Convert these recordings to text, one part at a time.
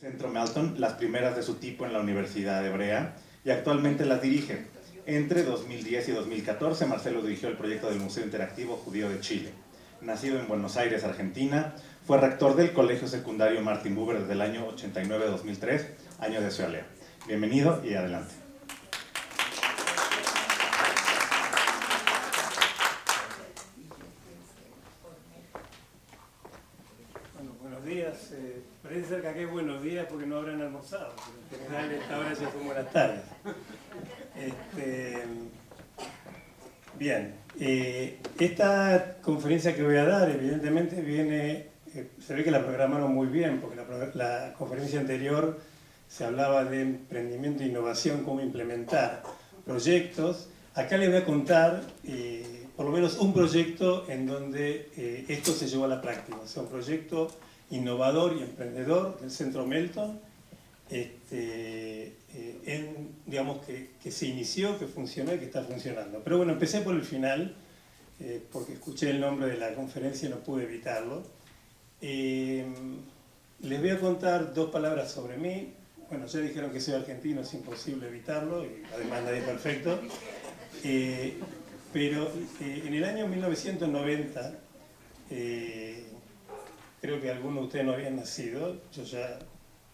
Centro Melton, las primeras de su tipo en la Universidad Hebrea, y actualmente las dirige. Entre 2010 y 2014, Marcelo dirigió el proyecto del Museo Interactivo Judío de Chile. Nacido en Buenos Aires, Argentina, fue rector del Colegio Secundario Martin Buber desde el año 89-2003, año de su alea. Bienvenido y adelante. Bueno, buenos días. Parece ser que acá es buenos días porque no habrán almorzado, pero en general esta hora ya son buenas tardes. Bien, esta conferencia que voy a dar evidentemente viene, se ve que la programaron muy bien, porque la conferencia anterior se hablaba de emprendimiento e innovación, cómo implementar proyectos. Acá les voy a contar por lo menos un proyecto en donde esto se llevó a la práctica, o sea, un proyecto innovador y emprendedor del Centro Melton, digamos que se inició, que funcionó y que está funcionando. Pero bueno, empecé por el final, porque escuché el nombre de la conferencia y no pude evitarlo. Les voy a contar dos palabras sobre mí. Bueno, ya dijeron que soy argentino, es imposible evitarlo, y además nadie es perfecto. Pero en el año 1990, creo que algunos de ustedes no habían nacido, yo ya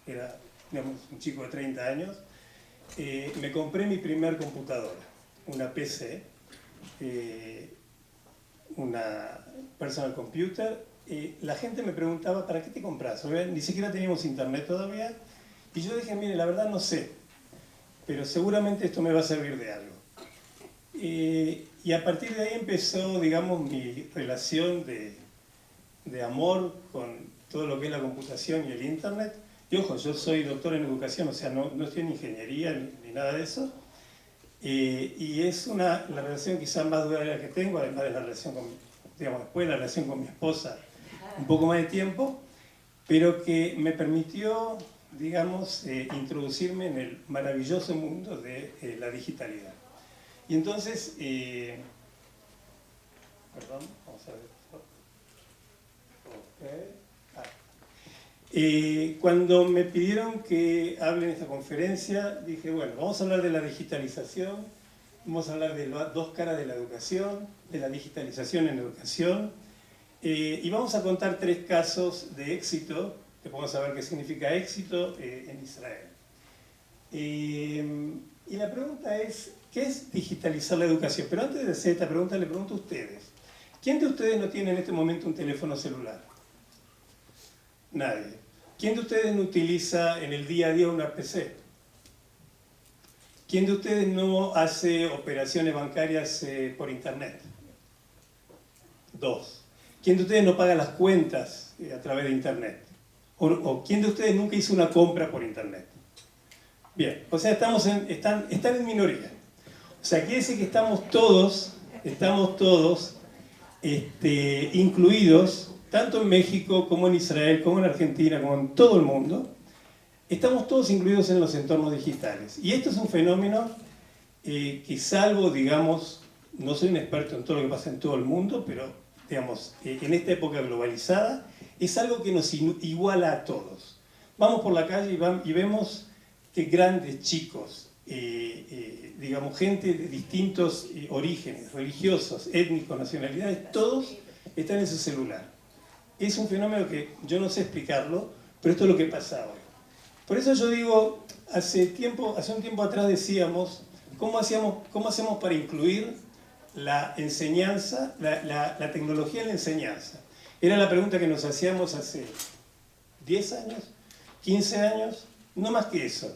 era, digamos, un chico de 30 años, me compré mi primer computadora, una PC, una personal computer. La gente me preguntaba, ¿para qué te compras? Ni siquiera teníamos internet todavía, y yo dije, mire, la verdad no sé, pero seguramente esto me va a servir de algo. Y a partir de ahí empezó, digamos, mi relación de amor con todo lo que es la computación y el internet. Y ojo, yo soy doctor en educación, o sea, no estoy en ingeniería ni nada de eso. Y es la relación quizás más duradera que tengo, además de la relación con, digamos, después de la relación con mi esposa, un poco más de tiempo, pero que me permitió, digamos, introducirme en el maravilloso mundo de la digitalidad. Y entonces, perdón, vamos a ver esto. Cuando me pidieron que hable en esta conferencia, dije, bueno, vamos a hablar de la digitalización, vamos a hablar de las dos caras de la educación, de la digitalización en educación, y vamos a contar tres casos de éxito, que podemos saber qué significa éxito en Israel. Y la pregunta es, ¿qué es digitalizar la educación? Pero antes de hacer esta pregunta, le pregunto a ustedes. ¿Quién de ustedes no tiene en este momento un teléfono celular? Nadie. ¿Quién de ustedes no utiliza en el día a día una PC? ¿Quién de ustedes no hace operaciones bancarias por internet? Dos. ¿Quién de ustedes no paga las cuentas a través de internet? ¿O quién de ustedes nunca hizo una compra por internet? Bien, o sea, están en minoría. O sea, quiere decir que estamos todos incluidos, tanto en México como en Israel, como en Argentina, como en todo el mundo, estamos todos incluidos en los entornos digitales. Y esto es un fenómeno que salvo, digamos, no soy un experto en todo lo que pasa en todo el mundo, pero, digamos, en esta época globalizada, es algo que nos iguala a todos. Vamos por la calle y vemos que grandes chicos, digamos, gente de distintos orígenes, religiosos, étnicos, nacionalidades, todos están en su celular. Es un fenómeno que yo no sé explicarlo, pero esto es lo que pasa hoy. Por eso yo digo, hace un tiempo atrás decíamos, ¿cómo hacemos para incluir la enseñanza, la tecnología en la enseñanza? Era la pregunta que nos hacíamos hace 10 años, 15 años, no más que eso.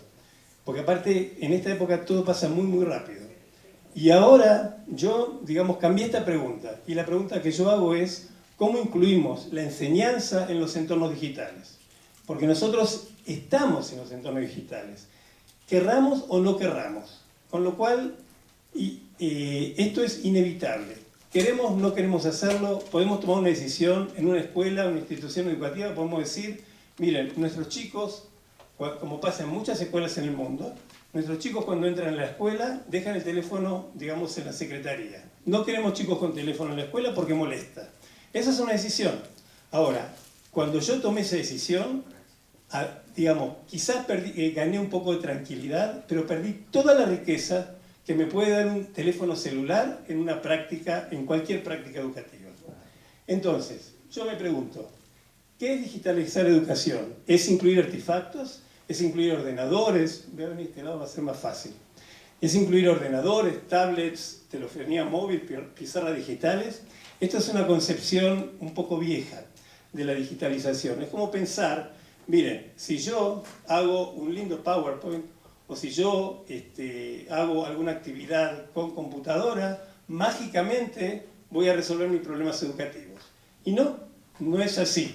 Porque aparte, en esta época todo pasa muy, muy rápido. Y ahora yo, digamos, cambié esta pregunta. Y la pregunta que yo hago es, ¿cómo incluimos la enseñanza en los entornos digitales? Porque nosotros estamos en los entornos digitales, querramos o no querramos. Con lo cual, esto es inevitable. Queremos, no queremos hacerlo, podemos tomar una decisión en una escuela, una institución educativa, podemos decir, miren, nuestros chicos, como pasa en muchas escuelas en el mundo, nuestros chicos cuando entran a la escuela dejan el teléfono, digamos, en la secretaría. No queremos chicos con teléfono en la escuela porque molesta. Esa es una decisión. Ahora, cuando yo tomé esa decisión, digamos, quizás gané un poco de tranquilidad, pero perdí toda la riqueza que me puede dar un teléfono celular en una práctica, en cualquier práctica educativa. Entonces, yo me pregunto, ¿qué es digitalizar educación? ¿Es incluir artefactos? ¿Es incluir ordenadores? Voy a venir a este lado, va a ser más fácil. ¿Es incluir ordenadores, tablets, telefonía móvil, pizarras digitales? Esto es una concepción un poco vieja de la digitalización. Es como pensar, miren, si yo hago un lindo PowerPoint o si yo hago alguna actividad con computadora, mágicamente voy a resolver mis problemas educativos. Y no, no es así.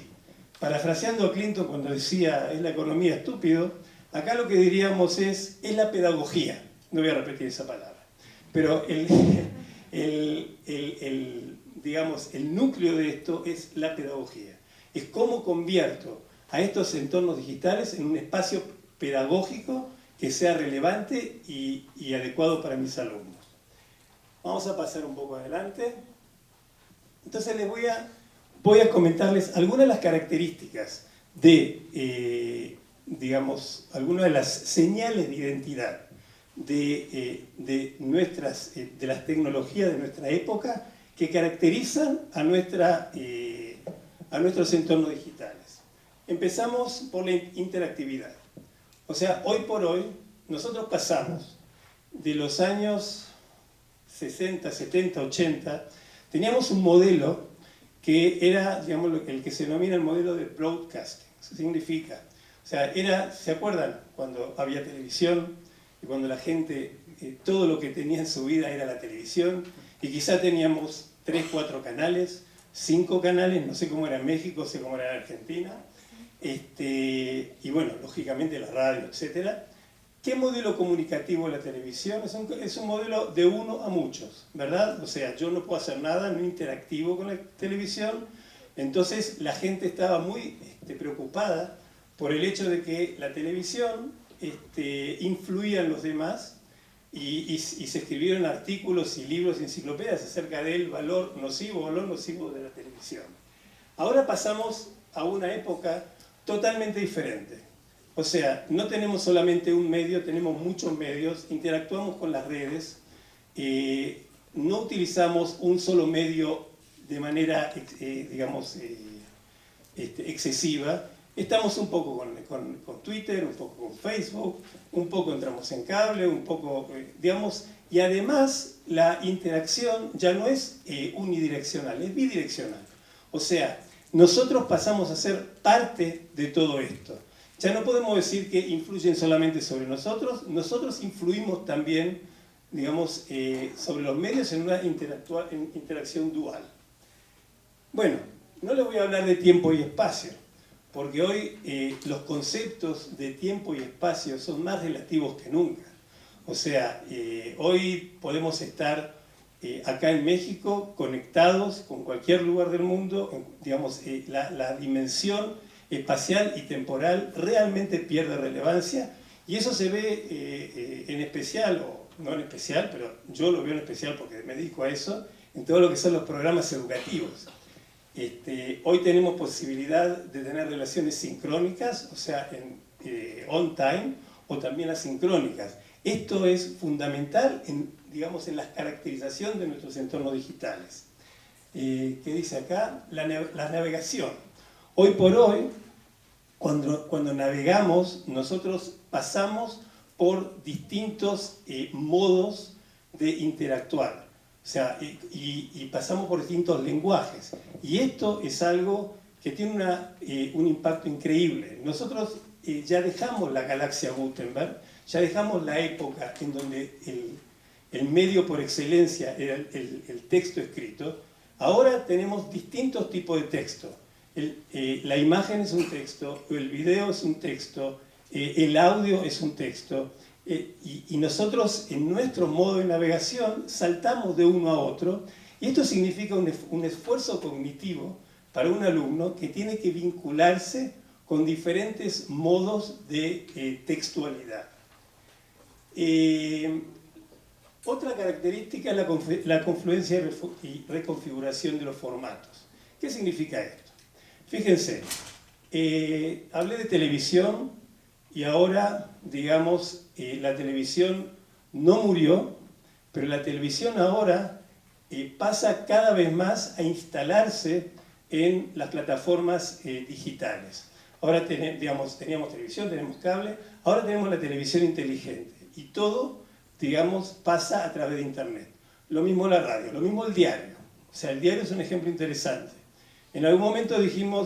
Parafraseando a Clinton cuando decía, es la economía estúpido, acá lo que diríamos es la pedagogía. No voy a repetir esa palabra. Pero digamos, el núcleo de esto es la pedagogía. Es cómo convierto a estos entornos digitales en un espacio pedagógico que sea relevante y adecuado para mis alumnos. Vamos a pasar un poco adelante. Entonces les voy a comentarles algunas de las características de, digamos, algunas de las señales de identidad de las tecnologías de nuestra época que caracterizan a nuestros entornos digitales. Empezamos por la interactividad. O sea, hoy por hoy, nosotros pasamos de los años 60, 70, 80, teníamos un modelo que era, digamos, el que se denomina el modelo de broadcasting. Eso significa, o sea, ¿se acuerdan cuando había televisión y cuando la gente, todo lo que tenía en su vida era la televisión y quizá teníamos 3, 4 canales, 5 canales, no sé cómo era en México, sé cómo era en Argentina, y bueno, lógicamente la radio, etc. ¿Qué modelo comunicativo es la televisión? Es un modelo de uno a muchos, ¿verdad? O sea, yo no puedo hacer nada, no interactivo con la televisión, entonces la gente estaba muy preocupada por el hecho de que la televisión influía en los demás y se escribieron artículos y libros y enciclopedias acerca del valor nocivo de la televisión. Ahora pasamos a una época totalmente diferente. O sea, no tenemos solamente un medio, tenemos muchos medios, interactuamos con las redes, no utilizamos un solo medio de manera, digamos, excesiva. Estamos un poco con Twitter, un poco con Facebook, un poco entramos en cable, un poco, digamos, y además la interacción ya no es unidireccional, es bidireccional. O sea, nosotros pasamos a ser parte de todo esto. Ya no podemos decir que influyen solamente sobre nosotros, nosotros influimos también, digamos, sobre los medios en una interacción dual. Bueno, no les voy a hablar de tiempo y espacio, porque hoy los conceptos de tiempo y espacio son más relativos que nunca. O sea, hoy podemos estar acá en México conectados con cualquier lugar del mundo, digamos, la dimensión espacial y temporal realmente pierde relevancia y eso se ve en especial, o no en especial, pero yo lo veo en especial porque me dedico a eso, en todo lo que son los programas educativos. Hoy tenemos posibilidad de tener relaciones sincrónicas, o sea, on time, o también asincrónicas. Esto es fundamental digamos, en la caracterización de nuestros entornos digitales. ¿Qué dice acá? La navegación. Hoy por hoy, cuando navegamos, nosotros pasamos por distintos modos de interactuar. O sea, y pasamos por distintos lenguajes. Y esto es algo que tiene un impacto increíble. Nosotros ya dejamos la galaxia Gutenberg, ya dejamos la época en donde el medio por excelencia era el texto escrito. Ahora tenemos distintos tipos de texto. La imagen es un texto, el video es un texto, el audio es un texto. Y nosotros en nuestro modo de navegación saltamos de uno a otro y esto significa un esfuerzo cognitivo para un alumno que tiene que vincularse con diferentes modos de textualidad. Otra característica es la confluencia y reconfiguración de los formatos. ¿Qué significa esto? Fíjense, Hablé de televisión y ahora, digamos, la televisión no murió, pero la televisión ahora pasa cada vez más a instalarse en las plataformas digitales. Ahora teníamos televisión, tenemos cable, ahora tenemos la televisión inteligente y todo, digamos, pasa a través de Internet. Lo mismo la radio, lo mismo el diario. O sea, el diario es un ejemplo interesante. En algún momento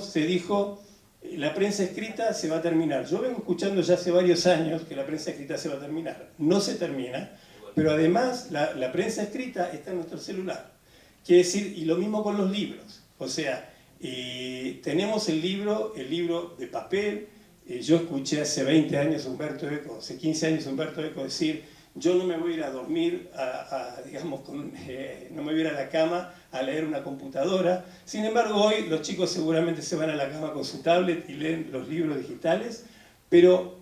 se dijo, la prensa escrita se va a terminar. Yo vengo escuchando ya hace varios años que la prensa escrita se va a terminar. No se termina, pero además la prensa escrita está en nuestro celular. Quiere decir, y lo mismo con los libros. O sea, tenemos el libro de papel. Yo escuché hace 20 años Humberto Eco, hace 15 años Humberto Eco decir, yo no me voy a ir a dormir, no me voy a ir a la cama a leer una computadora. Sin embargo, hoy los chicos seguramente se van a la cama con su tablet y leen los libros digitales, pero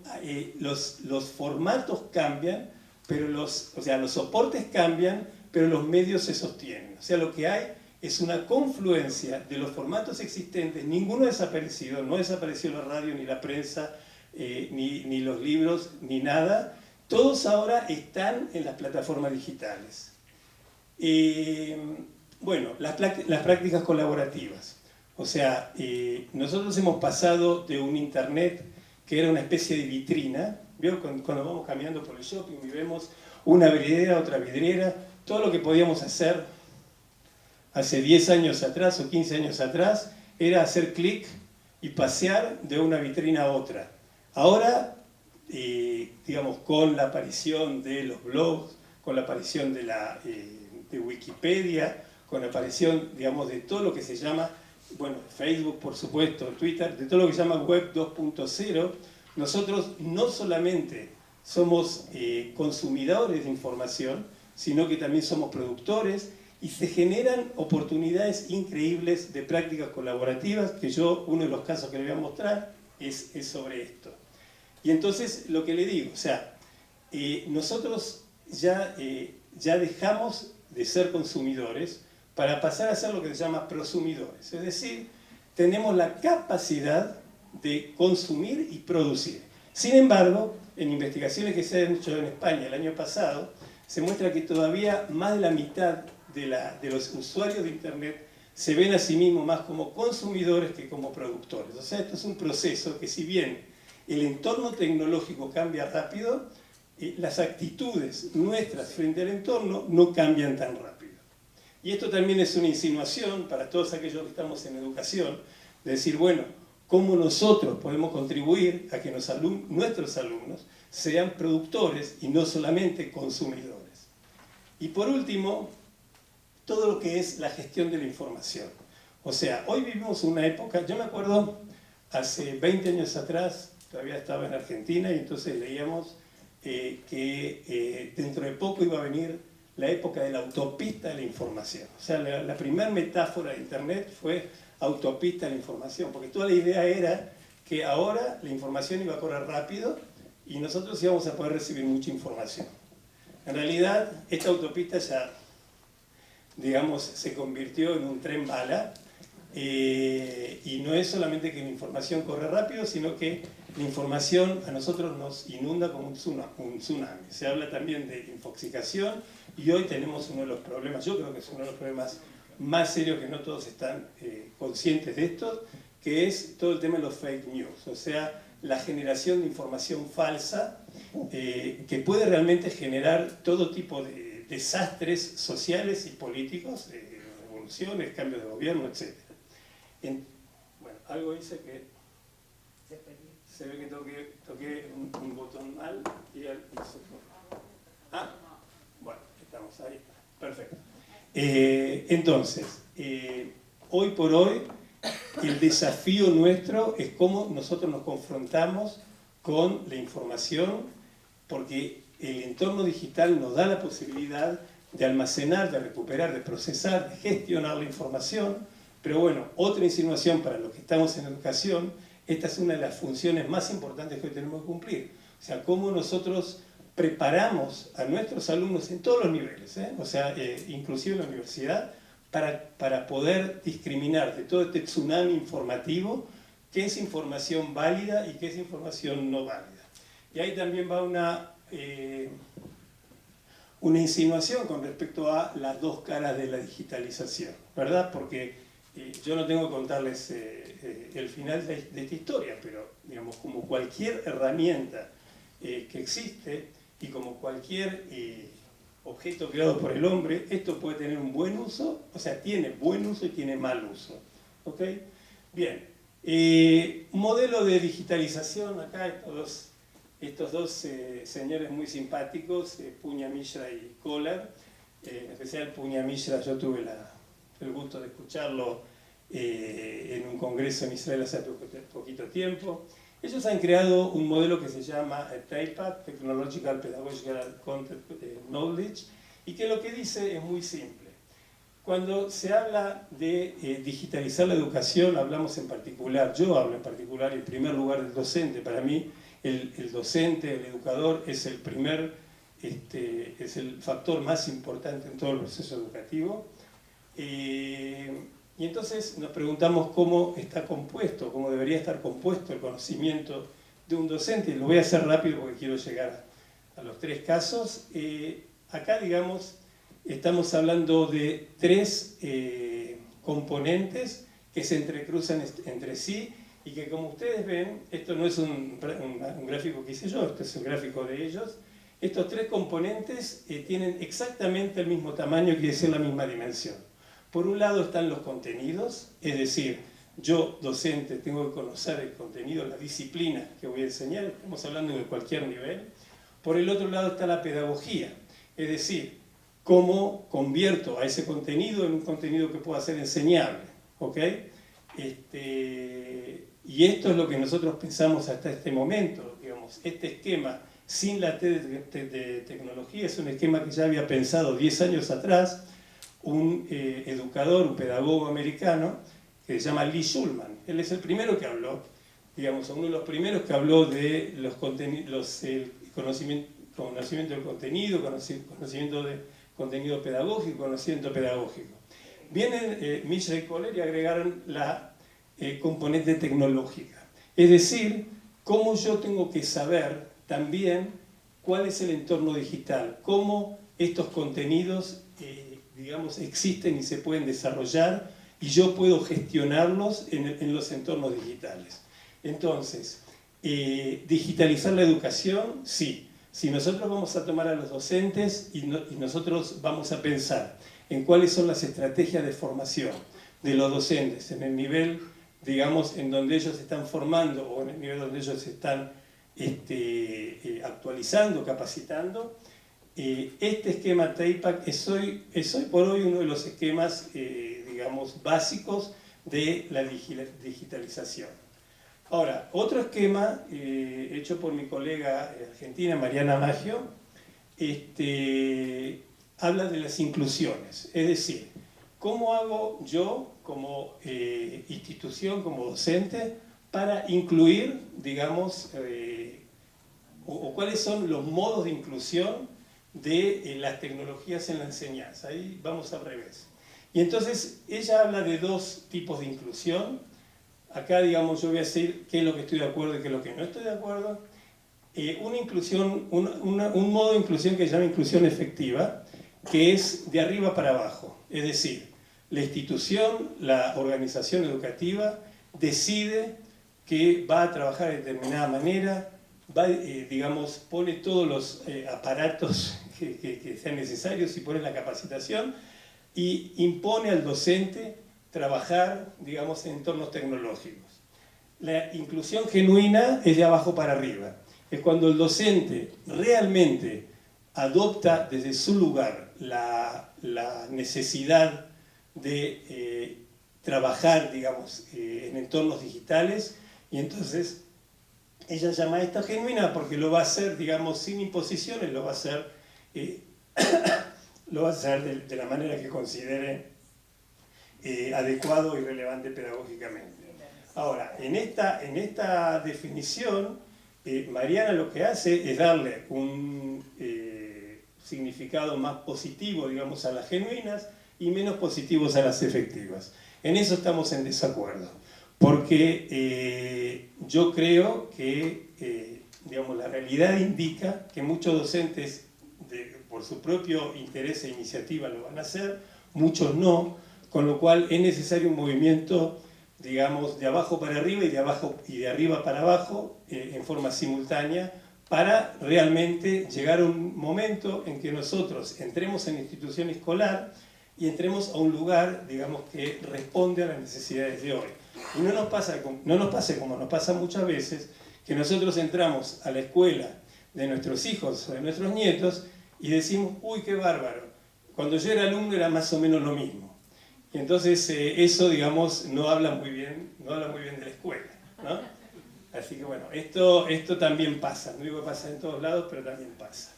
los formatos cambian, pero los soportes cambian, pero los medios se sostienen. O sea, lo que hay es una confluencia de los formatos existentes. Ninguno ha desaparecido, no desapareció la radio, ni la prensa, ni los libros, ni nada. Todos ahora están en las plataformas digitales. Bueno, las prácticas colaborativas. O sea, nosotros hemos pasado de un internet que era una especie de vitrina. ¿Vio? Cuando vamos caminando por el shopping y vemos una vidriera, otra vidriera, todo lo que podíamos hacer hace 10 años atrás o 15 años atrás era hacer clic y pasear de una vitrina a otra. Ahora, digamos, con la aparición de los blogs, con la aparición de Wikipedia, con la aparición, digamos, de todo lo que se llama, bueno, Facebook, por supuesto, Twitter, de todo lo que se llama Web 2.0, nosotros no solamente somos consumidores de información, sino que también somos productores y se generan oportunidades increíbles de prácticas colaborativas, que uno de los casos que le voy a mostrar es sobre esto. Y entonces, lo que le digo, o sea, nosotros ya dejamos de ser consumidores para pasar a ser lo que se llama prosumidores. Es decir, tenemos la capacidad de consumir y producir. Sin embargo, en investigaciones que se han hecho en España el año pasado, se muestra que todavía más de la mitad de los usuarios de Internet se ven a sí mismos más como consumidores que como productores. O sea, esto es un proceso que, si bien el entorno tecnológico cambia rápido, las actitudes nuestras frente al entorno no cambian tan rápido. Y esto también es una insinuación para todos aquellos que estamos en educación, de decir, bueno, ¿cómo nosotros podemos contribuir a que nuestros alumnos sean productores y no solamente consumidores? Y por último, todo lo que es la gestión de la información. O sea, hoy vivimos una época, yo me acuerdo, hace 20 años atrás, todavía estaba en Argentina, y entonces leíamos que dentro de poco iba a venir la época de la autopista de la información. O sea, la primera metáfora de Internet fue autopista de la información, porque toda la idea era que ahora la información iba a correr rápido y nosotros íbamos a poder recibir mucha información. En realidad, esta autopista ya, digamos, se convirtió en un tren bala, y no es solamente que la información corre rápido, sino que la información a nosotros nos inunda como un tsunami. Se habla también de infoxicación y hoy tenemos uno de los problemas, yo creo que es uno de los problemas más serios, que no todos están conscientes de esto, que es todo el tema de los fake news, o sea, la generación de información falsa que puede realmente generar todo tipo de desastres sociales y políticos, revoluciones, cambios de gobierno, etc. Bueno, algo dice que se ve que toqué un botón mal y se fue. Ah, bueno, estamos ahí, perfecto. Entonces, hoy por hoy, el desafío nuestro es cómo nosotros nos confrontamos con la información, porque el entorno digital nos da la posibilidad de almacenar, de recuperar, de procesar, de gestionar la información. Pero bueno, otra insinuación para los que estamos en educación, esta es una de las funciones más importantes que hoy tenemos que cumplir. O sea, cómo nosotros preparamos a nuestros alumnos en todos los niveles, o sea, inclusive en la universidad, para poder discriminar de todo este tsunami informativo qué es información válida y qué es información no válida. Y ahí también va una insinuación con respecto a las dos caras de la digitalización, ¿verdad? Porque yo no tengo que contarles el final de esta historia, pero digamos, como cualquier herramienta que existe y como cualquier objeto creado por el hombre, esto puede tener un buen uso, o sea, tiene buen uso y tiene mal uso. ¿Ok? Bien, modelo de digitalización, acá estos dos señores muy simpáticos, Punya Mishra y Kohler, en especial Punya Mishra, yo tuve el gusto de escucharlo en un congreso en Israel hace poquito tiempo. Ellos han creado un modelo que se llama TAIPAC, Technological Pedagogical Content Knowledge, y que lo que dice es muy simple. Cuando se habla de digitalizar la educación, hablamos en particular, yo hablo en particular en primer lugar del docente. Para mí, el docente, el educador, es el es el factor más importante en todo el proceso educativo. Y entonces nos preguntamos cómo está compuesto, cómo debería estar compuesto el conocimiento de un docente. Lo voy a hacer rápido porque quiero llegar a los tres casos. Acá, digamos, estamos hablando de tres componentes que se entrecruzan entre sí y que, como ustedes ven, esto no es un gráfico que hice yo, esto es un gráfico de ellos. Estos tres componentes tienen exactamente el mismo tamaño, quiere decir la misma dimensión. Por un lado están los contenidos, es decir, yo, docente, tengo que conocer el contenido, la disciplina que voy a enseñar, estamos hablando de cualquier nivel. Por el otro lado está la pedagogía, es decir, cómo convierto a ese contenido en un contenido que pueda ser enseñable. ¿Ok? Y esto es lo que nosotros pensamos hasta este momento, digamos, este esquema sin la T de tecnología es un esquema que ya había pensado 10 años atrás un educador, un pedagogo americano que se llama Lee Shulman. Él es el primero que habló, digamos, uno de los primeros que habló de los conocimiento del contenido, conocimiento de contenido pedagógico, conocimiento pedagógico. Vienen Mishra y Kohler y agregaron la componente tecnológica. Es decir, cómo yo tengo que saber también cuál es el entorno digital, cómo estos contenidos digamos, existen y se pueden desarrollar y yo puedo gestionarlos en los entornos digitales. Entonces, digitalizar la educación, sí. Si nosotros vamos a tomar a los docentes y nosotros vamos a pensar en cuáles son las estrategias de formación de los docentes en el nivel, digamos, en donde ellos están formando o en el nivel donde ellos están actualizando, capacitando, este esquema TAIPAC es hoy por hoy uno de los esquemas, digamos, básicos de la digitalización. Ahora, otro esquema hecho por mi colega argentina, Mariana Maggio, habla de las inclusiones. Es decir, ¿cómo hago yo como institución, como docente, para incluir, digamos, o cuáles son los modos de inclusión de las tecnologías en la enseñanza? Ahí vamos al revés. Y entonces ella habla de dos tipos de inclusión. Acá, digamos, yo voy a decir qué es lo que estoy de acuerdo y qué es lo que no estoy de acuerdo. Un modo de inclusión que se llama inclusión efectiva, que es de arriba para abajo. Es decir, la institución, la organización educativa decide que va a trabajar de determinada manera, digamos, pone todos los aparatos que sean necesarios y pone la capacitación y impone al docente trabajar, digamos, en entornos tecnológicos. La inclusión genuina es de abajo para arriba. Es cuando el docente realmente adopta desde su lugar la necesidad de trabajar, digamos, en entornos digitales, y entonces ella llama a esta genuina porque lo va a hacer, digamos, sin imposiciones, lo va a hacer, de la manera que considere adecuado y relevante pedagógicamente. Ahora, en esta definición, Mariana lo que hace es darle un significado más positivo, digamos, a las genuinas y menos positivos a las efectivas. En eso estamos en desacuerdo. porque yo creo que digamos, la realidad indica que muchos docentes, por su propio interés e iniciativa, lo van a hacer, muchos no, con lo cual es necesario un movimiento, digamos, de abajo para arriba y de arriba para abajo, en forma simultánea, para realmente llegar a un momento en que nosotros entremos en la institución escolar y entremos a un lugar, digamos, que responde a las necesidades de hoy. Y no nos pase como nos pasa muchas veces, que nosotros entramos a la escuela de nuestros hijos o de nuestros nietos y decimos, uy, qué bárbaro, cuando yo era alumno era más o menos lo mismo. Y entonces eso, digamos, no habla muy bien de la escuela, ¿no? Así que bueno, esto también pasa, no digo que pasa en todos lados, pero también pasa.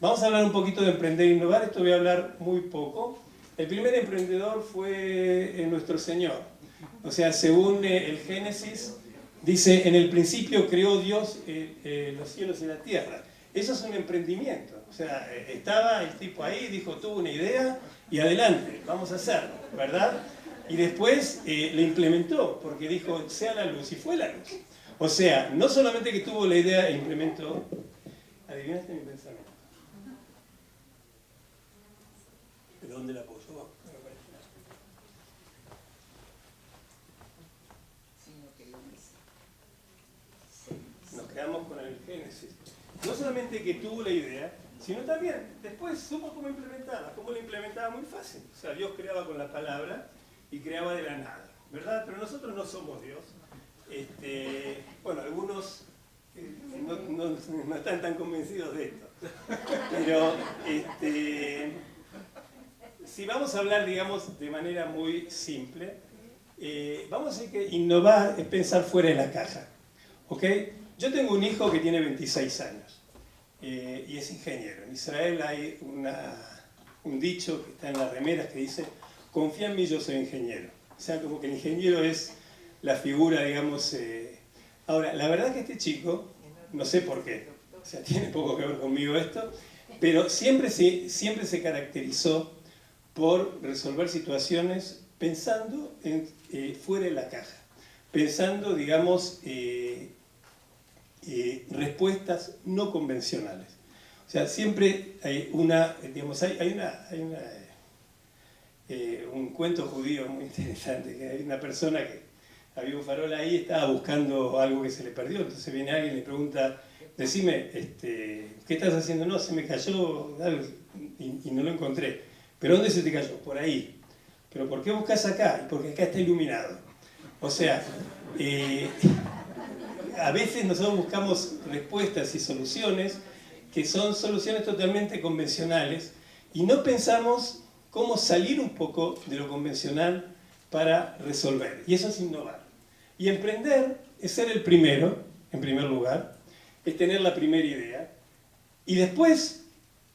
Vamos a hablar un poquito de emprender e innovar, esto voy a hablar muy poco. El primer emprendedor fue nuestro Señor. O sea, según el Génesis, dice, en el principio creó Dios los cielos y la tierra. Eso es un emprendimiento. O sea, estaba el tipo ahí, dijo, tuvo una idea y adelante, vamos a hacerlo, ¿verdad? Y después lo implementó, porque dijo, sea la luz, y fue la luz. O sea, no solamente que tuvo la idea e implementó, ¿adivinaste mi pensamiento? ¿De dónde la puso? Nos quedamos con el Génesis. No solamente que tuvo la idea, sino también después supo cómo implementarla. Cómo la implementaba muy fácil. O sea, Dios creaba con la palabra y creaba de la nada, ¿verdad? Pero nosotros no somos Dios. Bueno, algunos no están tan convencidos de esto. Pero si vamos a hablar, digamos, de manera muy simple, vamos a decir que innovar es pensar fuera de la caja. ¿Ok? Yo tengo un hijo que tiene 26 años y es ingeniero. En Israel hay un dicho que está en las remeras que dice, confía en mí, yo soy ingeniero. O sea, como que el ingeniero es la figura, digamos... Ahora, la verdad que este chico, no sé por qué, o sea, tiene poco que ver conmigo esto, pero siempre se caracterizó por resolver situaciones pensando fuera de la caja, pensando, digamos, respuestas no convencionales. O sea, siempre hay un cuento judío muy interesante, que hay una persona que había un farol ahí, estaba buscando algo que se le perdió, entonces viene alguien y le pregunta, decime, ¿qué estás haciendo? No, se me cayó algo y no lo encontré. ¿Pero dónde se te cayó? Por ahí. ¿Pero por qué buscas acá? Porque acá está iluminado. O sea, a veces nosotros buscamos respuestas y soluciones que son soluciones totalmente convencionales y no pensamos cómo salir un poco de lo convencional para resolver. Y eso es innovar. Y emprender es ser el primero, en primer lugar, es tener la primera idea y después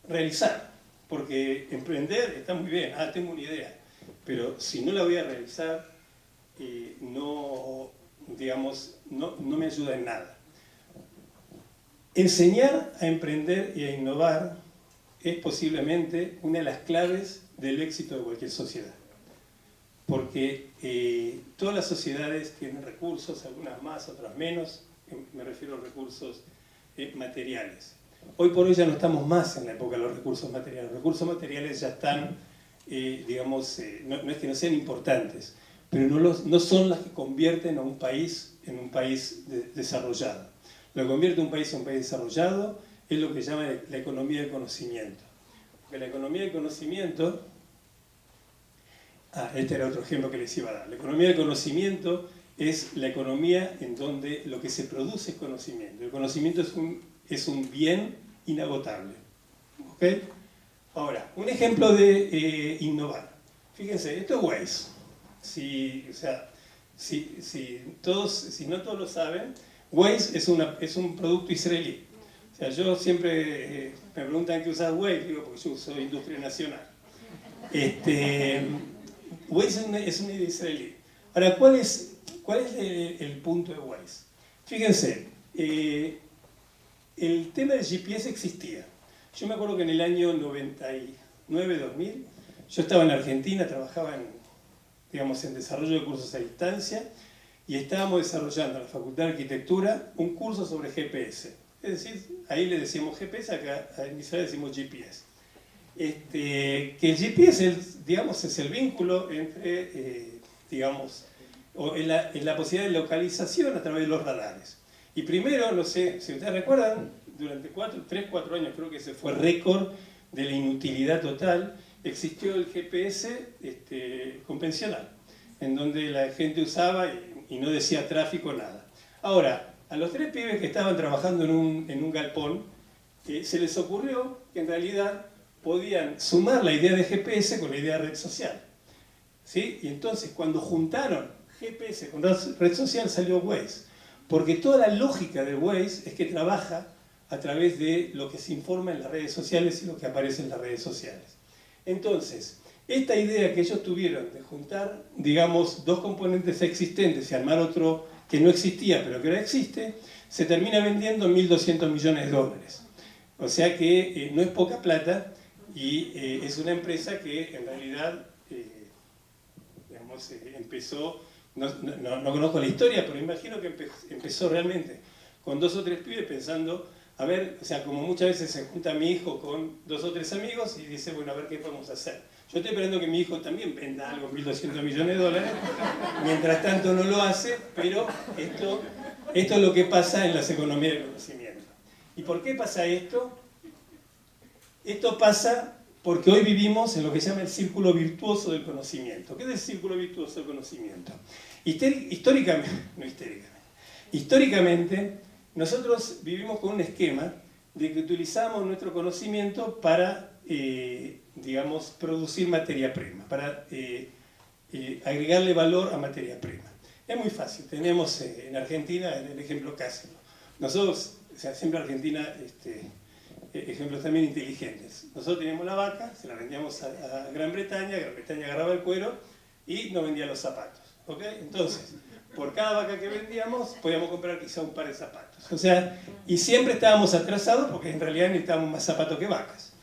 realizar. Porque emprender está muy bien, tengo una idea, pero si no la voy a realizar, no me ayuda en nada. Enseñar a emprender y a innovar es posiblemente una de las claves del éxito de cualquier sociedad. Porque todas las sociedades tienen recursos, algunas más, otras menos, me refiero a recursos materiales. Hoy por hoy ya no estamos más en la época de los recursos materiales. Los recursos materiales ya están, no es que no sean importantes, pero no son las que convierten a un país en un país desarrollado. Lo que convierte a un país en un país desarrollado es lo que se llama la economía del conocimiento. Porque la economía del conocimiento... este era otro ejemplo que les iba a dar. La economía del conocimiento es la economía en donde lo que se produce es conocimiento. El conocimiento es un bien inagotable. ¿Ok? Ahora, un ejemplo de innovar. Fíjense, esto es Waze. Si no todos lo saben, Waze es un producto israelí. O sea, yo siempre me preguntan qué usas Waze, digo, porque yo uso Industria Nacional. Waze es una idea israelí. Ahora, ¿cuál es el punto de Waze? Fíjense, el tema del GPS existía. Yo me acuerdo que en el año 99-2000, yo estaba en Argentina, trabajaba digamos, en desarrollo de cursos a distancia, y estábamos desarrollando en la Facultad de Arquitectura un curso sobre GPS. Es decir, ahí le decimos GPS, acá en Israel decimos GPS. Que el GPS es el vínculo entre, digamos, en la posibilidad de localización a través de los radares. Y primero, no sé si ustedes recuerdan, durante 3, 4 años, creo que ese fue récord de la inutilidad total, existió el GPS convencional, en donde la gente usaba y no decía tráfico, nada. Ahora, a los 3 pibes que estaban trabajando en un galpón, se les ocurrió que en realidad podían sumar la idea de GPS con la idea de red social. ¿Sí? Y entonces, cuando juntaron GPS con red social, salió Waze. Porque toda la lógica de Waze es que trabaja a través de lo que se informa en las redes sociales y lo que aparece en las redes sociales. Entonces, esta idea que ellos tuvieron de juntar, digamos, 2 componentes existentes y armar otro que no existía pero que ahora existe, se termina vendiendo en $1.200 millones. O sea que no es poca plata y es una empresa que en realidad digamos, empezó, no conozco la historia, pero imagino que empezó realmente con 2 o 3 pibes pensando, a ver, o sea, como muchas veces se junta mi hijo con 2 o 3 amigos y dice, bueno, a ver qué podemos hacer. Yo estoy esperando que mi hijo también venda algo, $1.200 millones, mientras tanto no lo hace, pero esto es lo que pasa en las economías del conocimiento. ¿Y por qué pasa esto? Esto pasa porque hoy vivimos en lo que se llama el círculo virtuoso del conocimiento. ¿Qué es el círculo virtuoso del conocimiento? Históricamente, nosotros vivimos con un esquema de que utilizamos nuestro conocimiento para, digamos, producir materia prima, para agregarle valor a materia prima. Es muy fácil. Tenemos en Argentina el ejemplo clásico. Nosotros, o sea, siempre Argentina... ejemplos también inteligentes. Nosotros teníamos la vaca, se la vendíamos a Gran Bretaña agarraba el cuero y nos vendía los zapatos. ¿Okay? Entonces, por cada vaca que vendíamos, podíamos comprar quizá un par de zapatos. O sea, y siempre estábamos atrasados porque en realidad necesitábamos más zapatos que vacas.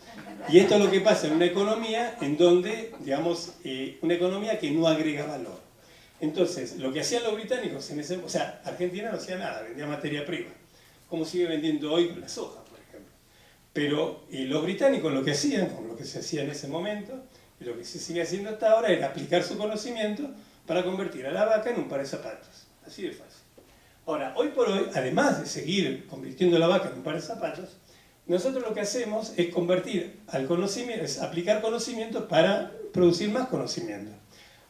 Y esto es lo que pasa en una economía en donde, digamos, una economía que no agrega valor. Entonces, lo que hacían los británicos, o sea, Argentina no hacía nada, vendía materia prima, como sigue vendiendo hoy con la soja. Pero los británicos lo que hacían, con lo que se hacía en ese momento, y lo que se sigue haciendo hasta ahora, era aplicar su conocimiento para convertir a la vaca en un par de zapatos. Así de fácil. Ahora, hoy por hoy, además de seguir convirtiendo a la vaca en un par de zapatos, nosotros lo que hacemos es convertir al conocimiento, es aplicar conocimiento para producir más conocimiento.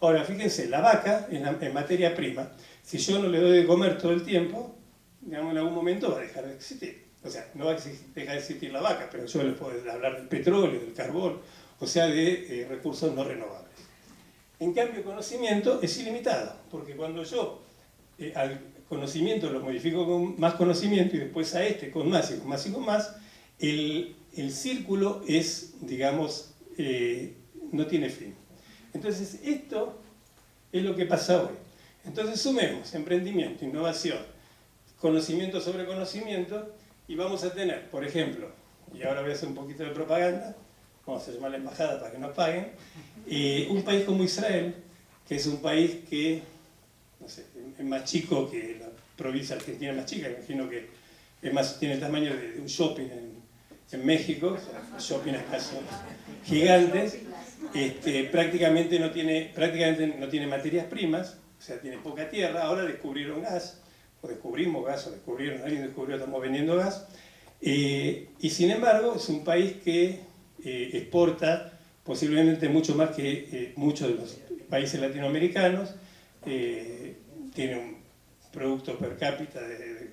Ahora, fíjense, la vaca en materia prima, si yo no le doy de comer todo el tiempo, digamos, en algún momento va a dejar de existir. O sea, no va a dejar de existir la vaca, pero yo les puedo hablar del petróleo, del carbón, o sea, de recursos no renovables. En cambio, el conocimiento es ilimitado, porque cuando yo al conocimiento lo modifico con más conocimiento y después a con más y con más y con más, el círculo es, digamos, no tiene fin. Entonces, esto es lo que pasa hoy. Entonces, sumemos emprendimiento, innovación, conocimiento sobre conocimiento, y vamos a tener, por ejemplo, y ahora voy a hacer un poquito de propaganda, vamos a llamar a la embajada para que nos paguen, un país como Israel, que es un país que, no sé, es más chico que la provincia argentina, más chica, imagino que tiene el tamaño de un shopping en México, o sea, los shopping acá son gigantes, prácticamente no tiene materias primas, o sea, tiene poca tierra. Ahora descubrieron gas, o descubrimos gas, o alguien descubrió, estamos vendiendo gas, y sin embargo es un país que exporta posiblemente mucho más que muchos de los países latinoamericanos, tiene un producto per cápita de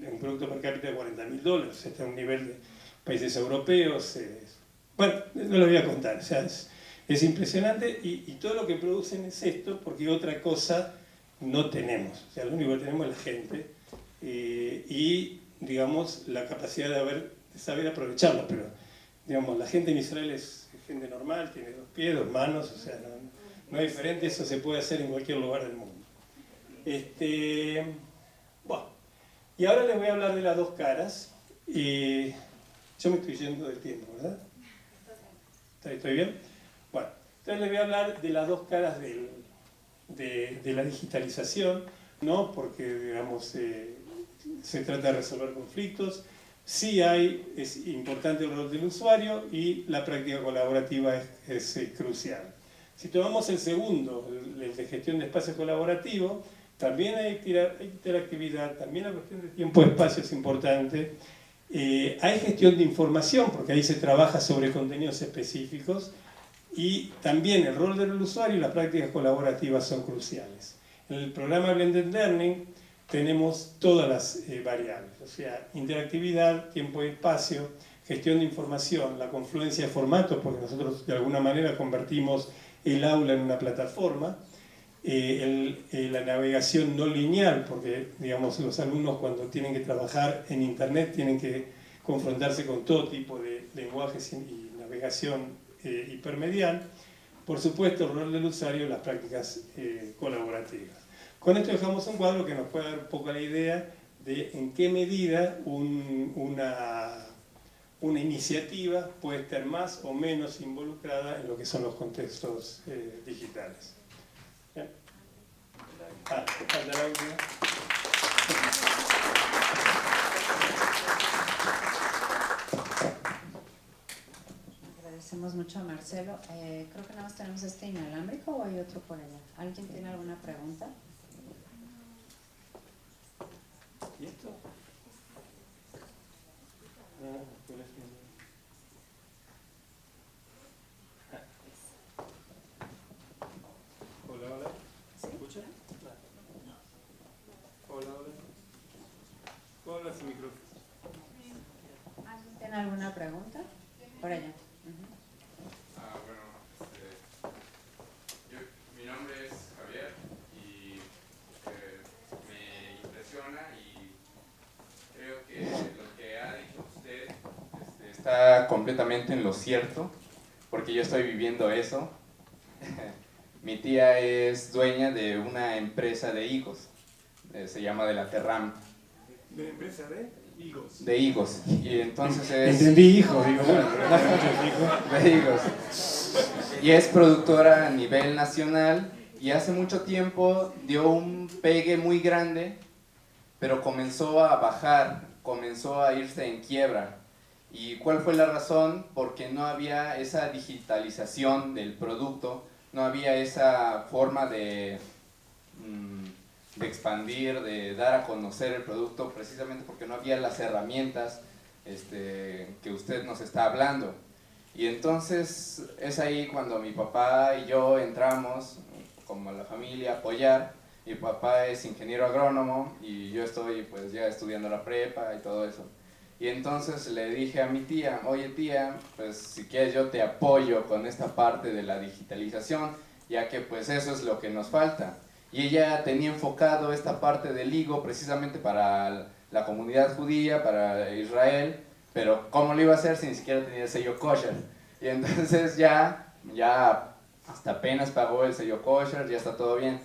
$40.000, está a un nivel de países europeos, bueno, no lo voy a contar, o sea, es impresionante, y todo lo que producen es esto, porque otra cosa no tenemos, o sea, lo único que tenemos es la gente, y, digamos, la capacidad de saber aprovecharlo, pero, digamos, la gente en Israel es gente normal, tiene 2 pies, 2 manos, o sea, no es diferente, eso se puede hacer en cualquier lugar del mundo. Bueno, y ahora les voy a hablar de las 2 caras, yo me estoy yendo del tiempo, ¿verdad? ¿Estoy bien? Bueno, entonces les voy a hablar de las 2 caras de la digitalización, ¿no? Porque, digamos, se trata de resolver conflictos. Sí es importante el rol del usuario y la práctica colaborativa es crucial. Si tomamos el segundo, el de gestión de espacio colaborativo, también hay interactividad, también la cuestión de tiempo-espacio es importante. Hay gestión de información, porque ahí se trabaja sobre contenidos específicos, y también el rol del usuario y las prácticas colaborativas son cruciales. En el programa Blended Learning tenemos todas las variables, o sea, interactividad, tiempo y espacio, gestión de información, la confluencia de formatos, porque nosotros de alguna manera convertimos el aula en una plataforma, la navegación no lineal, porque digamos, los alumnos cuando tienen que trabajar en Internet tienen que confrontarse con todo tipo de lenguajes y navegación hipermedial. Por supuesto, el rol del usuario y las prácticas colaborativas. Con esto dejamos un cuadro que nos puede dar un poco la idea de en qué medida una iniciativa puede estar más o menos involucrada en lo que son los contextos digitales. ¿Bien? Falta la última. Agradecemos mucho a Marcelo. Creo que nada más tenemos este inalámbrico o hay otro por allá. ¿Alguien tiene alguna pregunta? ¿Y esto? Hola, hola. ¿Se escucha? Hola, hola. Hola, sin micrófono. ¿Alguien tiene alguna pregunta? Por allá. Mi nombre es Javier y me impresiona y creo que lo que ha dicho usted está completamente en lo cierto, porque yo estoy viviendo eso. Mi tía es dueña de una empresa de higos, se llama de la Terram. ¿De empresa de higos? De higos, y entonces es... Entendí hijo, digo, bueno, de higos. Y es productora a nivel nacional y hace mucho tiempo dio un pegue muy grande, pero comenzó a bajar, comenzó a irse en quiebra. ¿Y cuál fue la razón? Porque no había esa digitalización del producto, no había esa forma de expandir, de dar a conocer el producto, precisamente porque no había las herramientas que usted nos está hablando. Y entonces es ahí cuando mi papá y yo entramos, como la familia, a apoyar. Mi papá es ingeniero agrónomo y yo estoy pues ya estudiando la prepa y todo eso. Y entonces le dije a mi tía, oye tía, pues si quieres yo te apoyo con esta parte de la digitalización, ya que pues eso es lo que nos falta. Y ella tenía enfocado esta parte del higo precisamente para la comunidad judía, para Israel, pero ¿cómo lo iba a hacer si ni siquiera tenía el sello kosher? Y entonces ya hasta apenas pagó el sello kosher, ya está todo bien.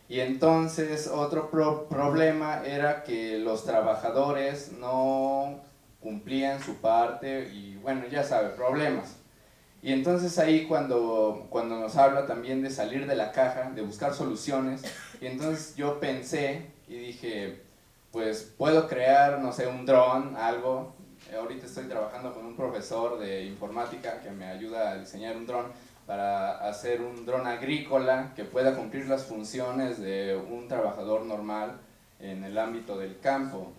Y entonces otro problema era que los trabajadores no cumplían su parte y bueno, ya sabe, problemas. Y entonces ahí cuando nos habla también de salir de la caja, de buscar soluciones, y entonces yo pensé y dije, pues puedo crear, no sé, un dron, algo. Ahorita estoy trabajando con un profesor de informática que me ayuda a diseñar un dron para hacer un dron agrícola que pueda cumplir las funciones de un trabajador normal en el ámbito del campo.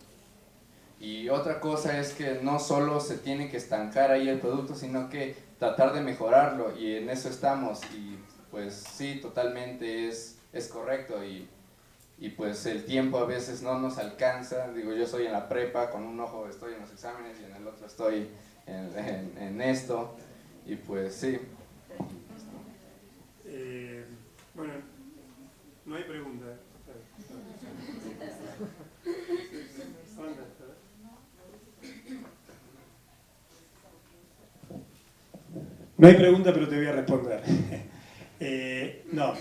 Y otra cosa es que no solo se tiene que estancar ahí el producto, sino que tratar de mejorarlo, y en eso estamos. Y pues sí, totalmente es correcto, y pues el tiempo a veces no nos alcanza. Digo, yo estoy en la prepa, con un ojo estoy en los exámenes y en el otro estoy en esto, y pues sí. Bueno, no hay pregunta. No hay pregunta, pero te voy a responder. No,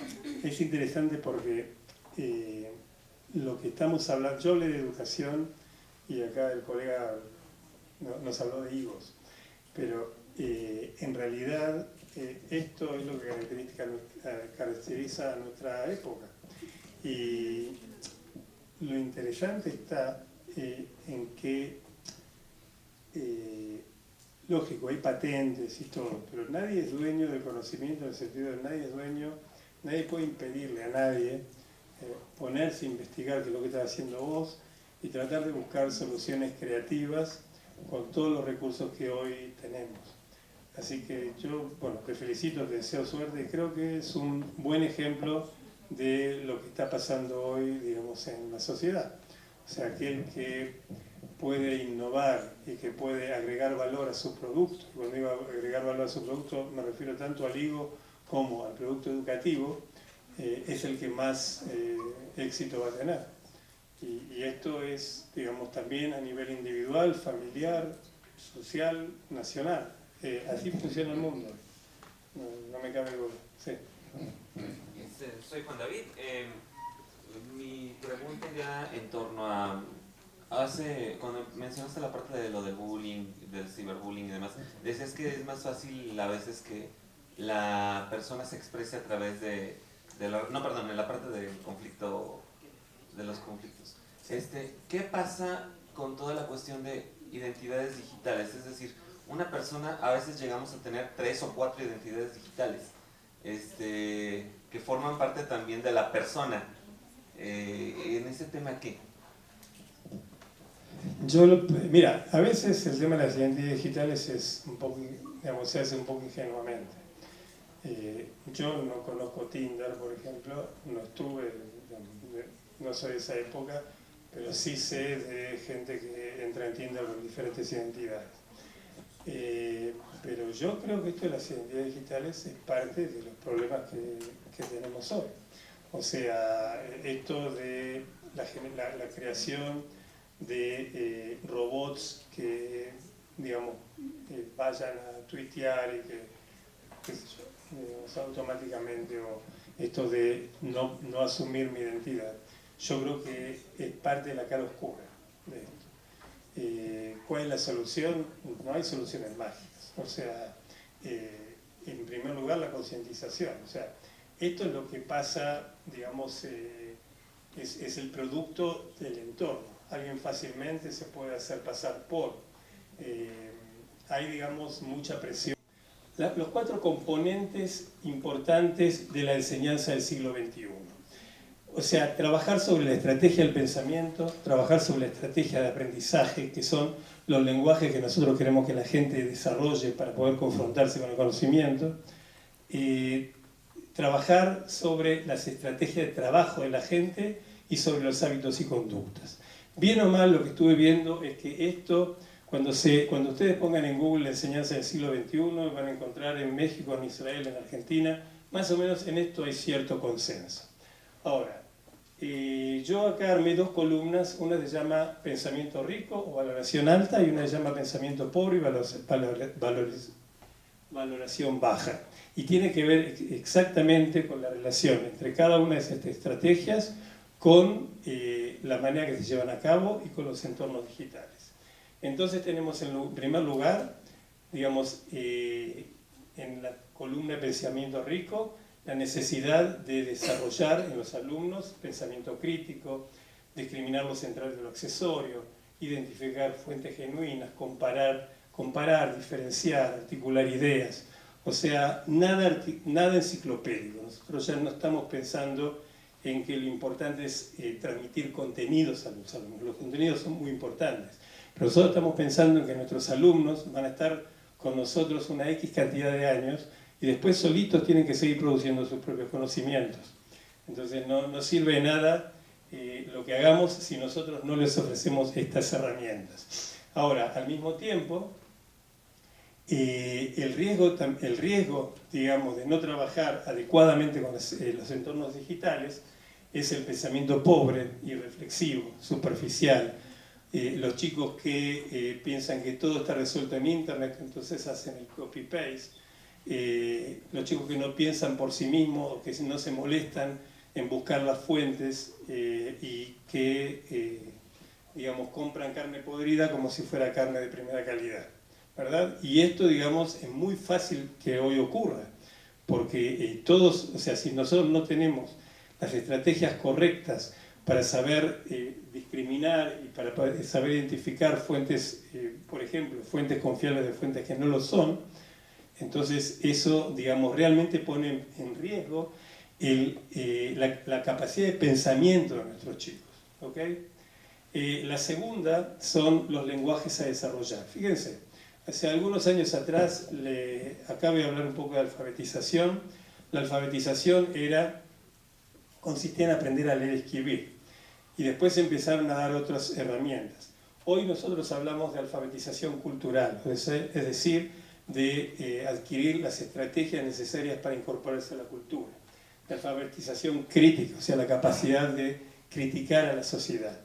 es interesante porque lo que estamos hablando, yo hablé de educación y acá el colega nos habló de higos, pero en realidad esto es lo que caracteriza a nuestra época. Y lo interesante está en que, lógico, hay patentes y todo, pero nadie es dueño del conocimiento en el sentido de nadie es dueño, nadie puede impedirle a nadie ponerse a investigar qué es lo que estás haciendo vos y tratar de buscar soluciones creativas con todos los recursos que hoy tenemos. Así que yo, bueno, te felicito, te deseo suerte y creo que es un buen ejemplo de lo que está pasando hoy, digamos, en la sociedad. O sea, aquel que puede innovar y que puede agregar valor a su producto. Y cuando digo agregar valor a su producto me refiero tanto al higo como al producto educativo, es el que más éxito va a tener. Y esto es, digamos, también a nivel individual, familiar, social, nacional. Así funciona el mundo. No me cabe duda. Sí. Soy Juan David. Mi pregunta ya en torno a... cuando mencionaste la parte de lo del bullying, del ciberbullying y demás, decías que es más fácil a veces que la persona se exprese a través de no, perdón, en la parte del conflicto, de los conflictos. ¿Qué pasa con toda la cuestión de identidades digitales? Es decir, una persona, a veces llegamos a tener 3 o 4 identidades digitales, que forman parte también de la persona. ¿En ese tema qué? Mira, a veces el tema de las identidades digitales es un poco, digamos, se hace un poco ingenuamente. Yo no conozco Tinder, por ejemplo, no estuve, no soy de esa época, pero sí sé de gente que entra en Tinder con diferentes identidades. Pero yo creo que esto de las identidades digitales es parte de los problemas que tenemos hoy. O sea, esto de la creación de robots que, digamos, vayan a tuitear y que, qué sé yo, digamos, automáticamente, o esto de no asumir mi identidad. Yo creo que es parte de la cara oscura de esto. ¿Cuál es la solución? No hay soluciones mágicas. O sea, en primer lugar, la concientización. O sea, esto es lo que pasa, digamos, es el producto del entorno. Alguien fácilmente se puede hacer pasar por. Hay, digamos, mucha presión. Los 4 componentes importantes de la enseñanza del siglo XXI. O sea, trabajar sobre la estrategia del pensamiento, trabajar sobre la estrategia de aprendizaje, que son los lenguajes que nosotros queremos que la gente desarrolle para poder confrontarse con el conocimiento. Trabajar sobre las estrategias de trabajo de la gente y sobre los hábitos y conductas. Bien o mal, lo que estuve viendo es que esto, cuando ustedes pongan en Google la enseñanza del siglo XXI, van a encontrar en México, en Israel, en Argentina, más o menos en esto hay cierto consenso. Ahora, yo acá armé 2 columnas, una se llama Pensamiento Rico o Valoración Alta y una se llama Pensamiento Pobre y Valoración Baja. Y tiene que ver exactamente con la relación entre cada una de estas estrategias con la manera que se llevan a cabo y con los entornos digitales. Entonces tenemos en primer lugar, digamos, en la columna de Pensamiento Rico, la necesidad de desarrollar en los alumnos pensamiento crítico, discriminar lo central de lo accesorio, identificar fuentes genuinas, comparar, diferenciar, articular ideas. O sea, nada enciclopédico. Nosotros ya no estamos pensando en que lo importante es transmitir contenidos a los alumnos. Los contenidos son muy importantes. Pero nosotros estamos pensando en que nuestros alumnos van a estar con nosotros una X cantidad de años y después solitos tienen que seguir produciendo sus propios conocimientos. Entonces no sirve de nada lo que hagamos si nosotros no les ofrecemos estas herramientas. Ahora, al mismo tiempo, el riesgo, digamos, de no trabajar adecuadamente con los entornos digitales es el pensamiento pobre, irreflexivo, superficial. Los chicos que piensan que todo está resuelto en Internet, entonces hacen el copy-paste. Los chicos que no piensan por sí mismos o que no se molestan en buscar las fuentes y que, digamos, compran carne podrida como si fuera carne de primera calidad. ¿verdad? Y esto, digamos, es muy fácil que hoy ocurra, porque todos, o sea, si nosotros no tenemos las estrategias correctas para saber discriminar y para saber identificar fuentes, por ejemplo, fuentes confiables de fuentes que no lo son, entonces eso, digamos, realmente pone en riesgo la capacidad de pensamiento de nuestros chicos. ¿Ok? La segunda son los lenguajes a desarrollar. Fíjense, hace algunos años atrás, acá voy a hablar un poco de alfabetización. La alfabetización consistía en aprender a leer y escribir. Y después empezaron a dar otras herramientas. Hoy nosotros hablamos de alfabetización cultural, es decir, de adquirir las estrategias necesarias para incorporarse a la cultura. La alfabetización crítica, o sea, la capacidad de criticar a la sociedad.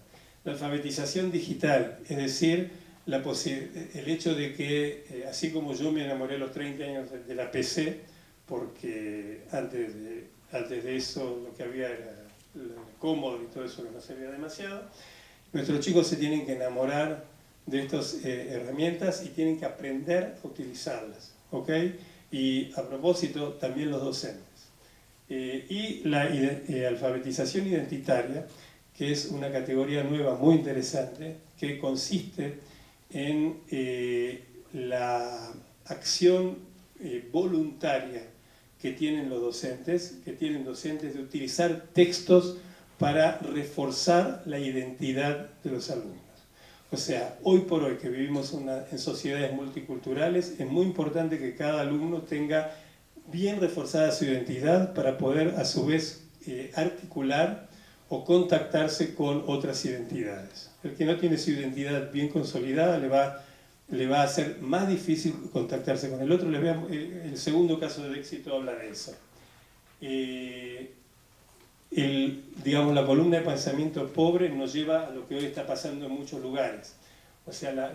La alfabetización digital, es decir, el hecho de que, así como yo me enamoré a los 30 años de la PC, porque antes de eso lo que había era cómodo y todo eso que no servía demasiado, nuestros chicos se tienen que enamorar de estas herramientas y tienen que aprender a utilizarlas, ¿ok? Y a propósito, también los docentes. Y la alfabetización identitaria, que es una categoría nueva muy interesante, que consiste en la acción voluntaria que tienen los docentes, de utilizar textos para reforzar la identidad de los alumnos. O sea, hoy por hoy que vivimos en sociedades multiculturales, es muy importante que cada alumno tenga bien reforzada su identidad para poder a su vez articular o contactarse con otras identidades. El que no tiene su identidad bien consolidada le va a ser más difícil contactarse con el otro. El segundo caso de éxito habla de eso. Digamos, la columna de pensamiento pobre nos lleva a lo que hoy está pasando en muchos lugares. O sea,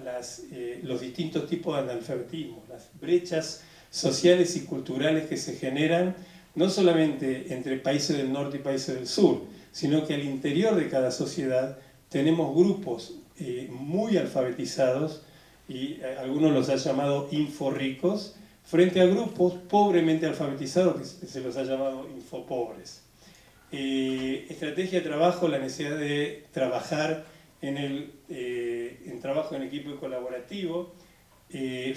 los distintos tipos de analfabetismo, las brechas sociales y culturales que se generan, no solamente entre países del norte y países del sur, sino que al interior de cada sociedad tenemos grupos muy alfabetizados, y algunos los han llamado inforricos, frente a grupos pobremente alfabetizados que se los ha llamado infopobres. Estrategia de trabajo, la necesidad de trabajar en trabajo en equipo y colaborativo,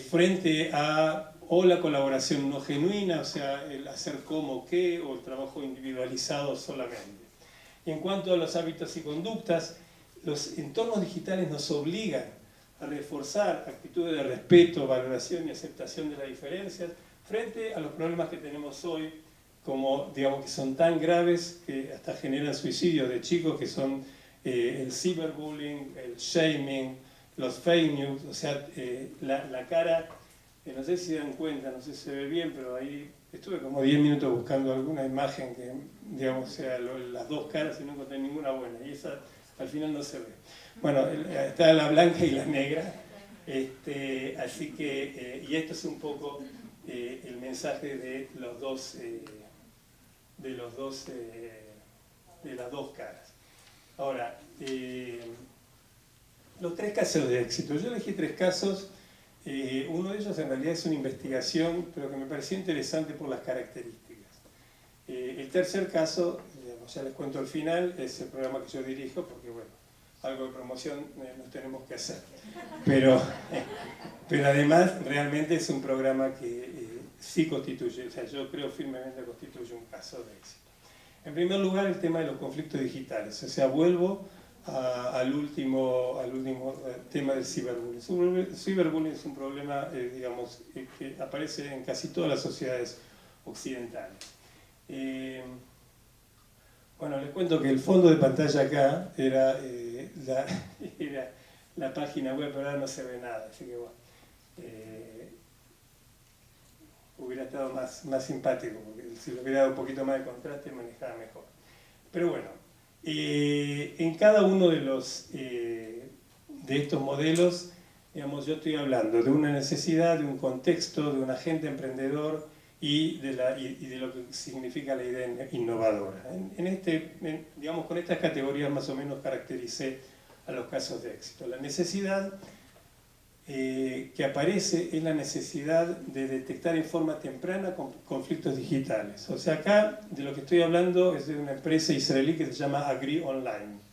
frente a la colaboración no genuina, o sea, el hacer como qué, o el trabajo individualizado solamente. Y en cuanto a los hábitos y conductas, los entornos digitales nos obligan a reforzar actitudes de respeto, valoración y aceptación de las diferencias frente a los problemas que tenemos hoy, como, digamos, que son tan graves que hasta generan suicidios de chicos, que son el cyberbullying, el shaming, los fake news, o sea, la cara, no sé si se dan cuenta, no sé si se ve bien, pero ahí estuve como 10 minutos buscando alguna imagen que, digamos, sea las dos caras y no encontré ninguna buena, y esa al final no se ve. Bueno, está la blanca y la negra, así que, y esto es un poco el mensaje de las dos caras. Ahora, los 3 casos de éxito. Yo elegí 3 casos. Uno de ellos en realidad es una investigación, pero que me pareció interesante por las características. El tercer caso, digamos, ya les cuento al final, es el programa que yo dirijo, porque bueno, algo de promoción nos tenemos que hacer. Pero además realmente es un programa que sí constituye, o sea, yo creo firmemente que constituye un caso de éxito. En primer lugar, el tema de los conflictos digitales, o sea, vuelvo al último tema del ciberbullying. El ciberbullying es un problema, digamos, que aparece en casi todas las sociedades occidentales. Bueno, les cuento que el fondo de pantalla acá era la página web, pero ahora no se ve nada, así que bueno, hubiera estado más simpático, porque si le hubiera dado un poquito más de contraste manejaba mejor. Pero bueno, en cada uno de estos modelos, digamos, yo estoy hablando de una necesidad, de un contexto, de un agente emprendedor y de lo que significa la idea innovadora. Digamos, con estas categorías más o menos caractericé a los casos de éxito. La necesidad que aparece es la necesidad de detectar en forma temprana conflictos digitales. O sea, acá de lo que estoy hablando es de una empresa israelí que se llama Agree Online.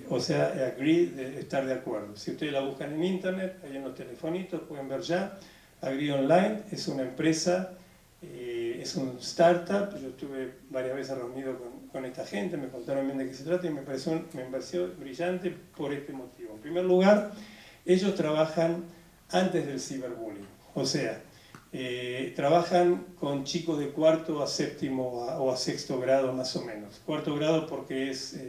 O sea, Agree, de estar de acuerdo. Si ustedes la buscan en internet, ahí en los telefonitos, pueden ver ya. Agree Online es una empresa, es un startup. Yo estuve varias veces reunido con esta gente, me contaron bien de qué se trata y me pareció brillante por este motivo. En primer lugar, ellos trabajan antes del ciberbullying, o sea, trabajan con chicos de cuarto a séptimo o a sexto grado más o menos. Cuarto grado porque es,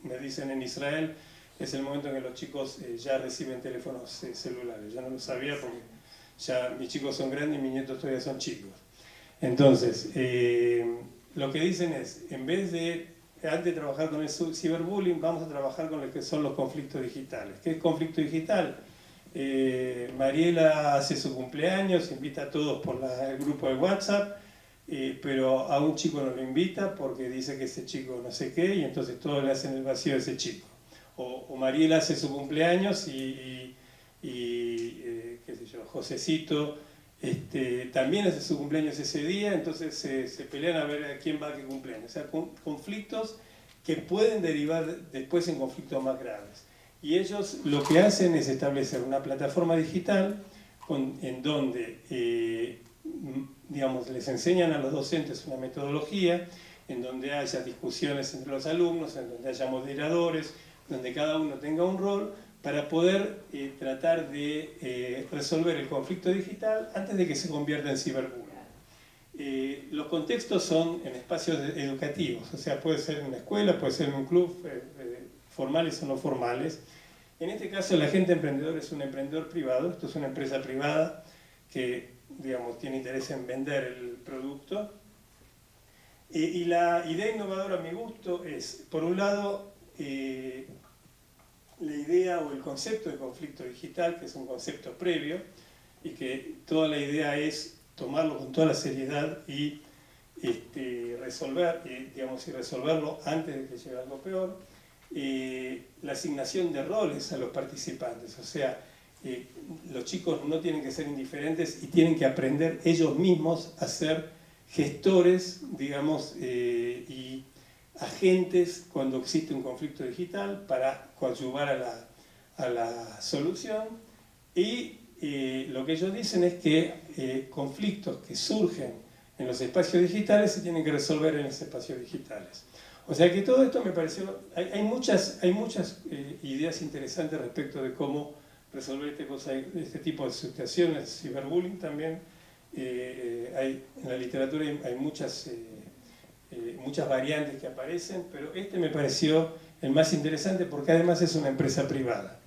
me dicen en Israel, es el momento en que los chicos ya reciben teléfonos celulares. Yo no lo sabía porque ya mis chicos son grandes y mis nietos todavía son chicos. Entonces, lo que dicen es, en vez de antes de trabajar con el ciberbullying, vamos a trabajar con lo que son los conflictos digitales. ¿Qué es conflicto digital? Mariela hace su cumpleaños, invita a todos por el grupo de WhatsApp, pero a un chico no lo invita porque dice que ese chico no sé qué, y entonces todos le hacen el vacío a ese chico. O Mariela hace su cumpleaños y qué sé yo, Josecito también hace su cumpleaños ese día, entonces se pelean a ver a quién va a qué cumpleaños. O sea, conflictos que pueden derivar después en conflictos más graves. Y ellos lo que hacen es establecer una plataforma digital en donde digamos, les enseñan a los docentes una metodología, en donde haya discusiones entre los alumnos, en donde haya moderadores, donde cada uno tenga un rol, para poder tratar de resolver el conflicto digital antes de que se convierta en ciberbullying. Los contextos son en espacios educativos, o sea, puede ser en una escuela, puede ser en un club, formales o no formales. En este caso, el agente emprendedor es un emprendedor privado, esto es una empresa privada que, digamos, tiene interés en vender el producto. Y la idea innovadora a mi gusto es, por un lado, la idea o el concepto de conflicto digital, que es un concepto previo, y que toda la idea es tomarlo con toda la seriedad y resolverlo antes de que llegue algo peor. La asignación de roles a los participantes, o sea, los chicos no tienen que ser indiferentes y tienen que aprender ellos mismos a ser gestores, digamos, y agentes cuando existe un conflicto digital para coadyuvar a la solución. Y lo que ellos dicen es que conflictos que surgen en los espacios digitales se tienen que resolver en los espacios digitales. O sea que todo esto me pareció, hay muchas ideas interesantes respecto de cómo resolver este tipo de situaciones. Ciberbullying también, en la literatura hay muchas variantes que aparecen, pero este me pareció el más interesante porque además es una empresa privada.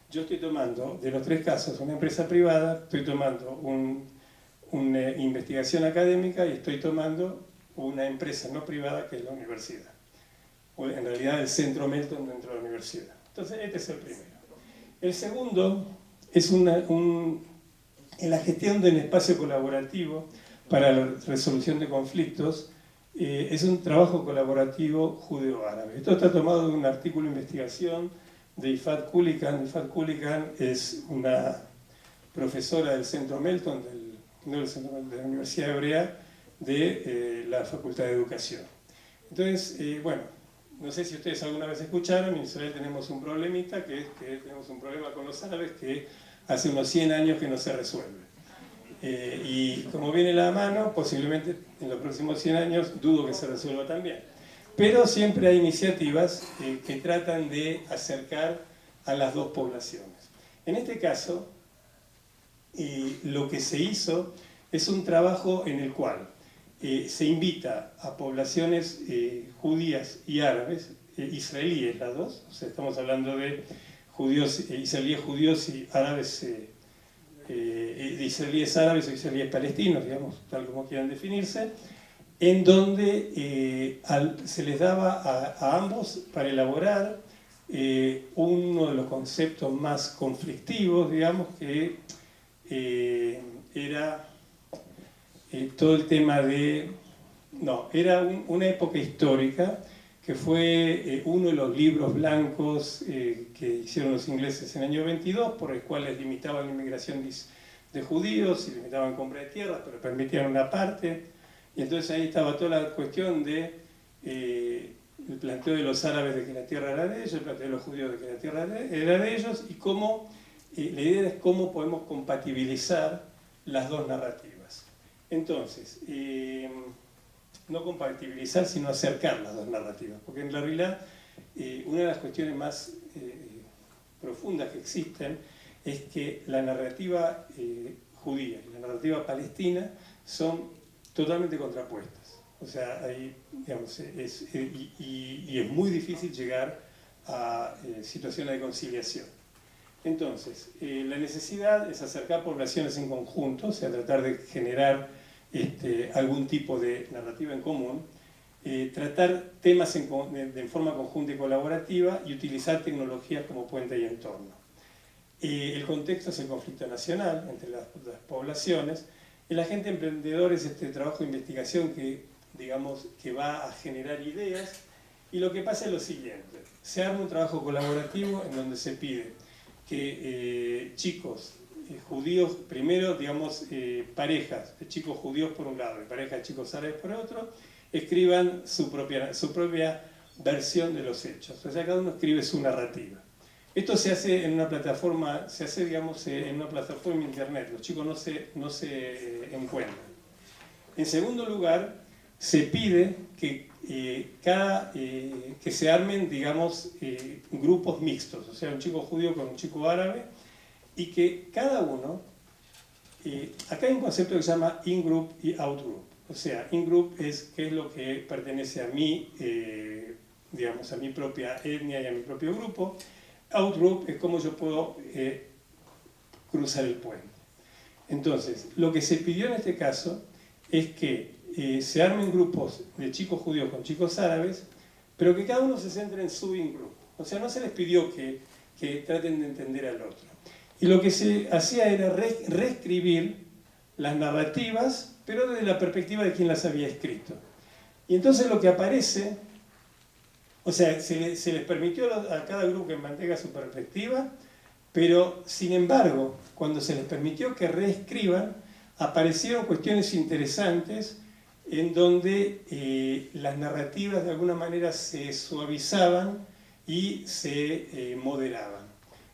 Yo estoy tomando, de los tres casos, una empresa privada, estoy tomando una investigación académica y estoy tomando una empresa no privada que es la universidad. O en realidad el centro Melton dentro de la universidad. Entonces este es el primero. El segundo es en la gestión de un espacio colaborativo para la resolución de conflictos. Es un trabajo colaborativo judeo-árabe. Esto está tomado de un artículo de investigación de Ifat Kulikan. Ifat Kulikan es una profesora del Centro Melton, no del Centro Melton, de la Universidad Hebrea, de la Facultad de Educación. Entonces, bueno, no sé si ustedes alguna vez escucharon, en Israel tenemos un problemita, que es que tenemos un problema con los árabes que hace unos 100 años que no se resuelve. Y como viene la mano, posiblemente en los próximos 100 años dudo que se resuelva también. Pero siempre hay iniciativas que tratan de acercar a las dos poblaciones. En este caso, lo que se hizo es un trabajo en el cual se invita a poblaciones judías y árabes, israelíes las dos, o sea, estamos hablando de judíos, israelíes judíos y árabes, de israelíes árabes o israelíes palestinos, digamos, tal como quieran definirse, en donde se les daba a ambos para elaborar uno de los conceptos más conflictivos, digamos, que era todo el tema de... No, era una época histórica que fue uno de los libros blancos que hicieron los ingleses en el año 22, por el cual les limitaban la inmigración de judíos y limitaban compra de tierras, pero permitían una parte. Y entonces ahí estaba toda la cuestión de el planteo de los árabes de que la tierra era de ellos, el planteo de los judíos de que la tierra era de ellos, y cómo, la idea es cómo podemos compatibilizar las dos narrativas. Entonces, no compatibilizar, sino acercar las dos narrativas, porque en realidad una de las cuestiones más profundas que existen es que la narrativa judía y la narrativa palestina son totalmente contrapuestas. O sea, ahí, digamos, y es muy difícil llegar a situaciones de conciliación. Entonces, la necesidad es acercar poblaciones en conjunto, o sea, tratar de generar algún tipo de narrativa en común, tratar temas de forma conjunta y colaborativa y utilizar tecnologías como puente y entorno. El contexto es el conflicto nacional entre las poblaciones. El agente emprendedor es este trabajo de investigación que, digamos, que va a generar ideas, y lo que pasa es lo siguiente: se arma un trabajo colaborativo en donde se pide que chicos judíos, primero, digamos, parejas de chicos judíos por un lado y parejas de chicos árabes por otro, escriban su propia versión de los hechos. O sea, cada uno escribe su narrativa. Esto se hace en una plataforma, digamos, en una plataforma en internet. Los chicos no se encuentran. En segundo lugar, se pide que se armen, digamos, grupos mixtos, o sea, un chico judío con un chico árabe, y que cada uno, acá hay un concepto que se llama in-group y out-group. O sea, in-group es qué es lo que pertenece a mí, digamos, a mi propia etnia y a mi propio grupo. Out-group es cómo yo puedo cruzar el puente. Entonces, lo que se pidió en este caso es que se armen grupos de chicos judíos con chicos árabes, pero que cada uno se centre en su in-group. O sea, no se les pidió que traten de entender al otro. Y lo que se hacía era reescribir las narrativas, pero desde la perspectiva de quien las había escrito. Y entonces lo que aparece, o sea, se les permitió a cada grupo que mantenga su perspectiva, pero sin embargo, cuando se les permitió que reescriban, aparecieron cuestiones interesantes en donde las narrativas de alguna manera se suavizaban y se moderaban.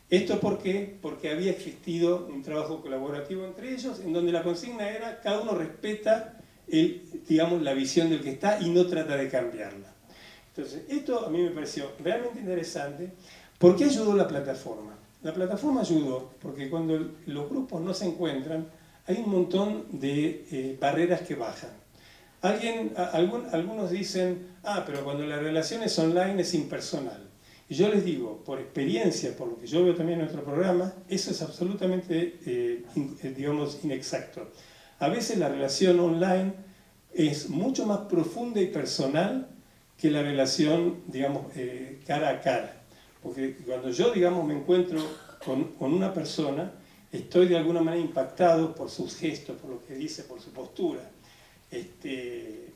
¿Esto por qué? Porque había existido un trabajo colaborativo entre ellos, en donde la consigna era cada uno respeta digamos, la visión del que está y no trata de cambiarla. Entonces, esto a mí me pareció realmente interesante. ¿Por qué ayudó la plataforma? La plataforma ayudó porque cuando los grupos no se encuentran, hay un montón de barreras que bajan. Algunos dicen, pero cuando la relación es online es impersonal. Y yo les digo, por experiencia, por lo que yo veo también en nuestro programa, eso es absolutamente, digamos, inexacto. A veces la relación online es mucho más profunda y personal que la relación, digamos, cara a cara. Porque cuando yo, digamos, me encuentro con una persona, estoy de alguna manera impactado por sus gestos, por lo que dice, por su postura. ¿Qué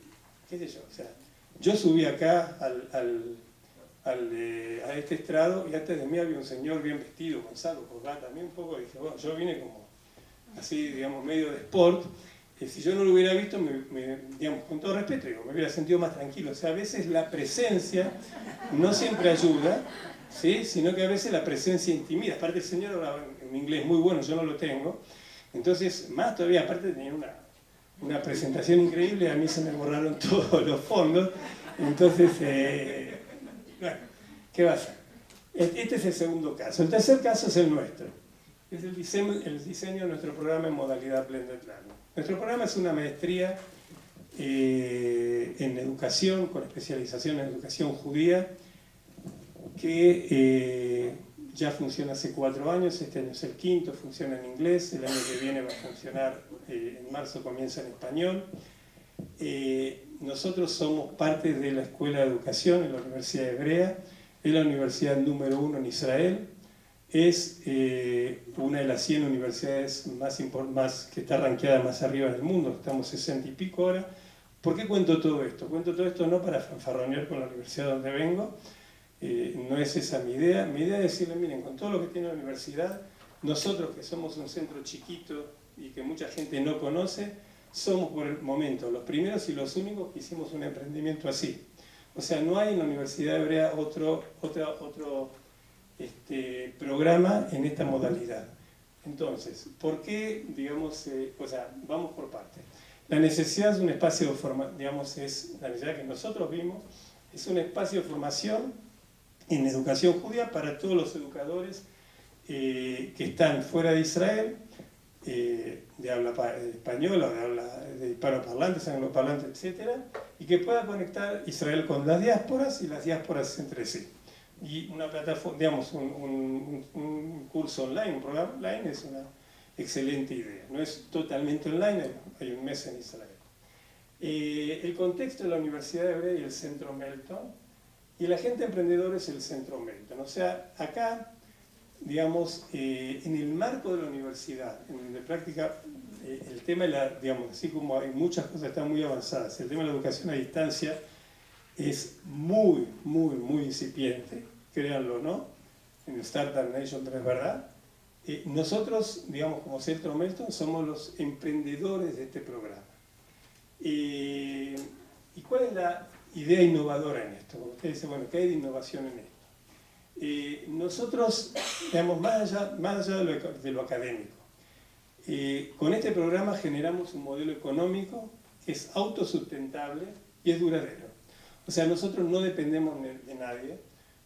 sé yo? O sea, yo subí acá a este estrado y antes de mí había un señor bien vestido, con saco, corbata, también un poco, dije, bueno, yo vine como así, digamos, medio de sport. Si yo no lo hubiera visto, digamos, con todo respeto, digo, me hubiera sentido más tranquilo. O sea, a veces la presencia no siempre ayuda, ¿sí? Sino que a veces la presencia intimida. Aparte el señor hablaba en inglés muy bueno, yo no lo tengo. Entonces, más todavía, aparte tenía una presentación increíble, a mí se me borraron todos los fondos. Entonces, bueno, ¿qué va a hacer? Este es el segundo caso. El tercer caso es el nuestro. Es el diseño de nuestro programa en modalidad Blended Learning. Nuestro programa es una maestría en educación, con especialización en educación judía, que ya funciona hace 4 años, este año es el quinto, funciona en inglés, el año que viene va a funcionar, en marzo comienza en español. Nosotros somos parte de la Escuela de Educación en la Universidad Hebrea, es la universidad número 1 en Israel, es una de las 100 universidades más que está rankeada más arriba del mundo, estamos 60 y pico ahora, ¿Por qué cuento todo esto? Cuento todo esto no para fanfarronear con la universidad donde vengo, no es esa mi idea. Mi idea es decirle, miren, con todo lo que tiene la universidad, nosotros que somos un centro chiquito y que mucha gente no conoce, somos por el momento los primeros y los únicos que hicimos un emprendimiento así. O sea, no hay en la Universidad Hebrea otro programa en esta modalidad. Entonces, ¿por qué, digamos, vamos por partes? La necesidad es un espacio de formación, digamos, es la necesidad que nosotros vimos, es un espacio de formación en educación judía para todos los educadores que están fuera de Israel, de habla española, de hispanoparlantes, angloparlantes, etc., y que pueda conectar Israel con las diásporas y las diásporas entre sí. Y una plataforma, digamos, un curso online, un programa online es una excelente idea. No es totalmente online, hay un mes en Israel. El contexto de la Universidad Hebrea y el Centro Melton, y el agente emprendedor es el Centro Melton. O sea, acá, digamos, en el marco de la universidad, en la práctica, el tema de digamos, así como hay muchas cosas que están muy avanzadas, el tema de la educación a distancia es muy incipiente, créanlo, ¿no? En Startup Nation, pero es verdad. Nosotros, digamos, como Centro Melton, somos los emprendedores de este programa. ¿Y cuál es la idea innovadora en esto? Como usted dice, bueno, ¿qué hay de innovación en esto? Nosotros, digamos, más allá de lo académico, con este programa generamos un modelo económico que es autosustentable y es duradero. O sea, nosotros no dependemos de nadie,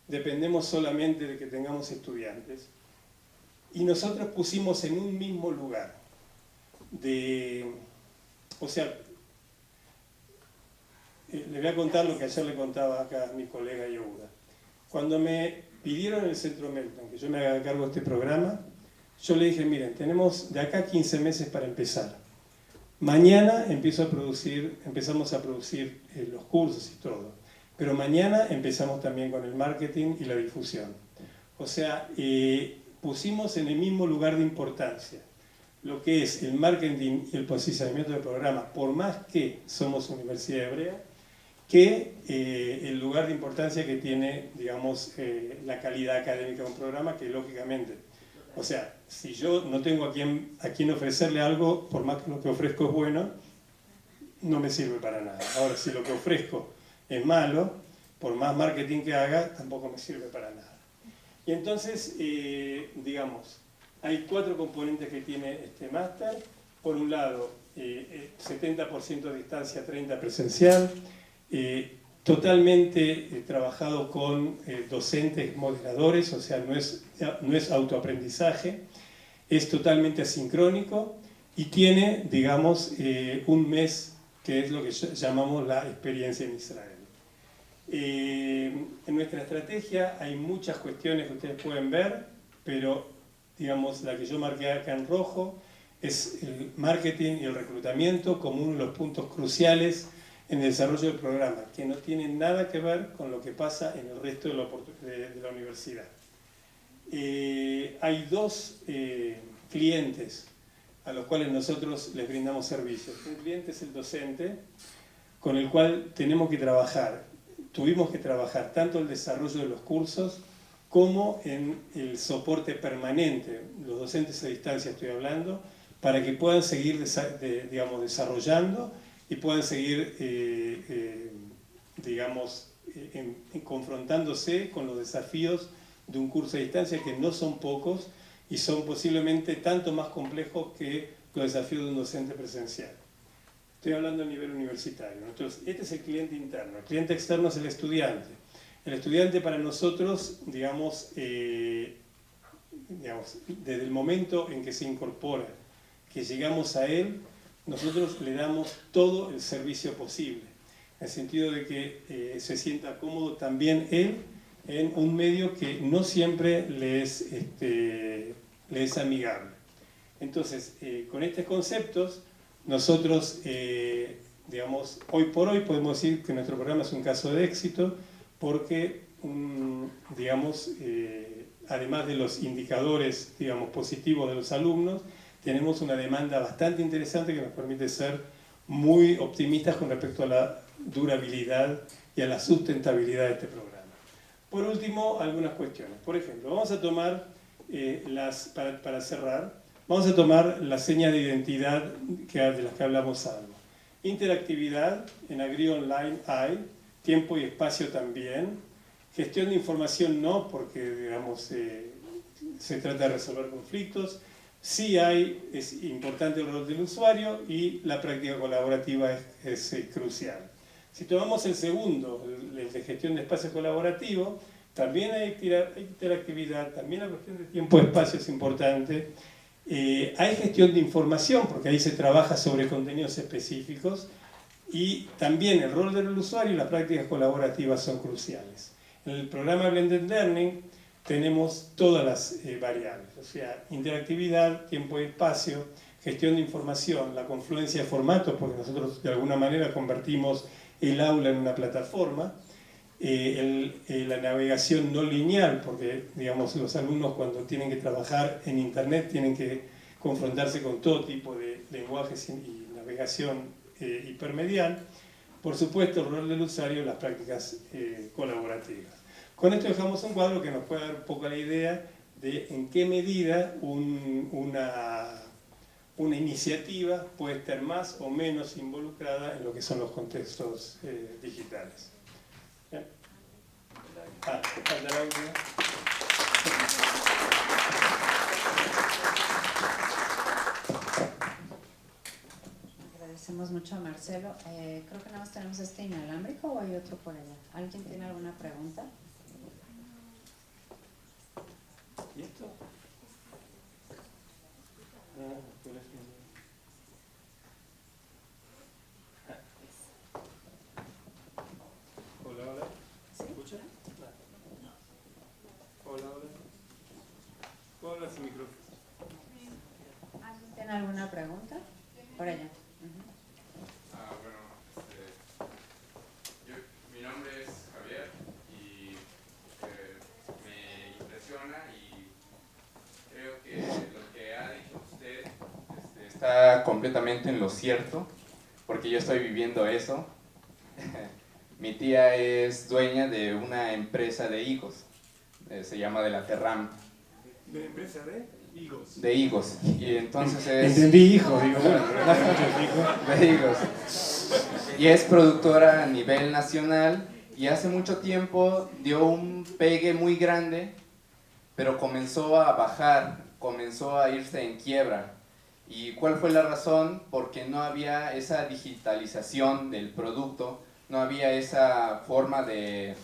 dependemos solamente de que tengamos estudiantes. Y nosotros pusimos en un mismo lugar, o sea, le voy a contar lo que ayer le contaba acá a mi colega Yehuda. Cuando me pidieron en el Centro Melton que yo me haga cargo de este programa, yo le dije, miren, tenemos de acá 15 meses para empezar. Mañana empezamos a producir los cursos y todo, pero mañana empezamos también con el marketing y la difusión. O sea, pusimos en el mismo lugar de importancia lo que es el marketing y el posicionamiento del programa, por más que somos Universidad Hebrea, que el lugar de importancia que tiene, digamos, la calidad académica de un programa, que lógicamente, o sea, si yo no tengo a quien ofrecerle algo, por más que lo que ofrezco es bueno, no me sirve para nada. Ahora, si lo que ofrezco es malo, por más marketing que haga, tampoco me sirve para nada. Y entonces, digamos, hay 4 componentes que tiene este máster. Por un lado, 70% de distancia, 30% presencial, totalmente trabajado con docentes moderadores, o sea, no es autoaprendizaje, es totalmente asincrónico y tiene, digamos, un mes que es lo que llamamos la experiencia en Israel. En nuestra estrategia hay muchas cuestiones que ustedes pueden ver, pero digamos la que yo marqué acá en rojo es el marketing y el reclutamiento como uno de los puntos cruciales en el desarrollo del programa, que no tiene nada que ver con lo que pasa en el resto de la universidad. Hay 2 clientes a los cuales nosotros les brindamos servicios. Un cliente es el docente, con el cual tuvimos que trabajar tanto el desarrollo de los cursos como en el soporte permanente, los docentes a distancia estoy hablando, para que puedan seguir desarrollando y puedan seguir confrontándose con los desafíos de un curso a distancia que no son pocos y son posiblemente tanto más complejos que los desafíos de un docente presencial. Estoy hablando a nivel universitario. Entonces, este es el cliente interno. El cliente externo es el estudiante. El estudiante para nosotros, digamos, desde el momento en que se incorpora, que llegamos a él, nosotros le damos todo el servicio posible, en el sentido de que se sienta cómodo también él en un medio que no siempre le es amigable. Entonces, con estos conceptos, nosotros, digamos, hoy por hoy podemos decir que nuestro programa es un caso de éxito porque, digamos, además de los indicadores, digamos, positivos de los alumnos, tenemos una demanda bastante interesante que nos permite ser muy optimistas con respecto a la durabilidad y a la sustentabilidad de este programa. Por último, algunas cuestiones. Por ejemplo, vamos a tomar, para cerrar, vamos a tomar las señas de identidad de las que hablamos algo. Interactividad, en Agri Online hay, tiempo y espacio también, gestión de información no, porque digamos, se trata de resolver conflictos, sí hay, es importante el rol del usuario y la práctica colaborativa es crucial. Si tomamos el segundo, el de gestión de espacio colaborativo, también hay interactividad, también la cuestión de tiempo-espacio es importante. Hay gestión de información, porque ahí se trabaja sobre contenidos específicos, y también el rol del usuario y las prácticas colaborativas son cruciales. En el programa Blended Learning tenemos todas las variables, o sea, interactividad, tiempo y espacio, gestión de información, la confluencia de formatos, porque nosotros de alguna manera convertimos el aula en una plataforma, la navegación no lineal, porque digamos, los alumnos cuando tienen que trabajar en internet tienen que confrontarse con todo tipo de lenguajes y navegación hipermedial. Por supuesto, el rol del usuario y las prácticas colaborativas. Con esto dejamos un cuadro que nos puede dar un poco la idea de en qué medida una iniciativa puede estar más o menos involucrada en lo que son los contextos digitales. ¿Bien? Falta la última. Agradecemos mucho a Marcelo. Creo que nada más tenemos este inalámbrico o hay otro por allá. ¿Alguien tiene alguna pregunta? ¿Y esto? Hola, hola. ¿Se escucha? Hola, hola. Hola, sin micrófono. ¿Alguien tiene alguna pregunta? Por allá. Mi nombre es Javier y me impresiona y creo que lo que ha dicho usted está completamente en lo cierto, porque yo estoy viviendo eso. Mi tía es dueña de una empresa de higos, se llama de la Terram. ¿De empresa de higos? De higos, y entonces es... Entendí hijo, digo, bueno, de higos. Y es productora a nivel nacional y hace mucho tiempo dio un pegue muy grande, pero comenzó a bajar, comenzó a irse en quiebra. ¿Y cuál fue la razón? Porque no había esa digitalización del producto, no había esa forma de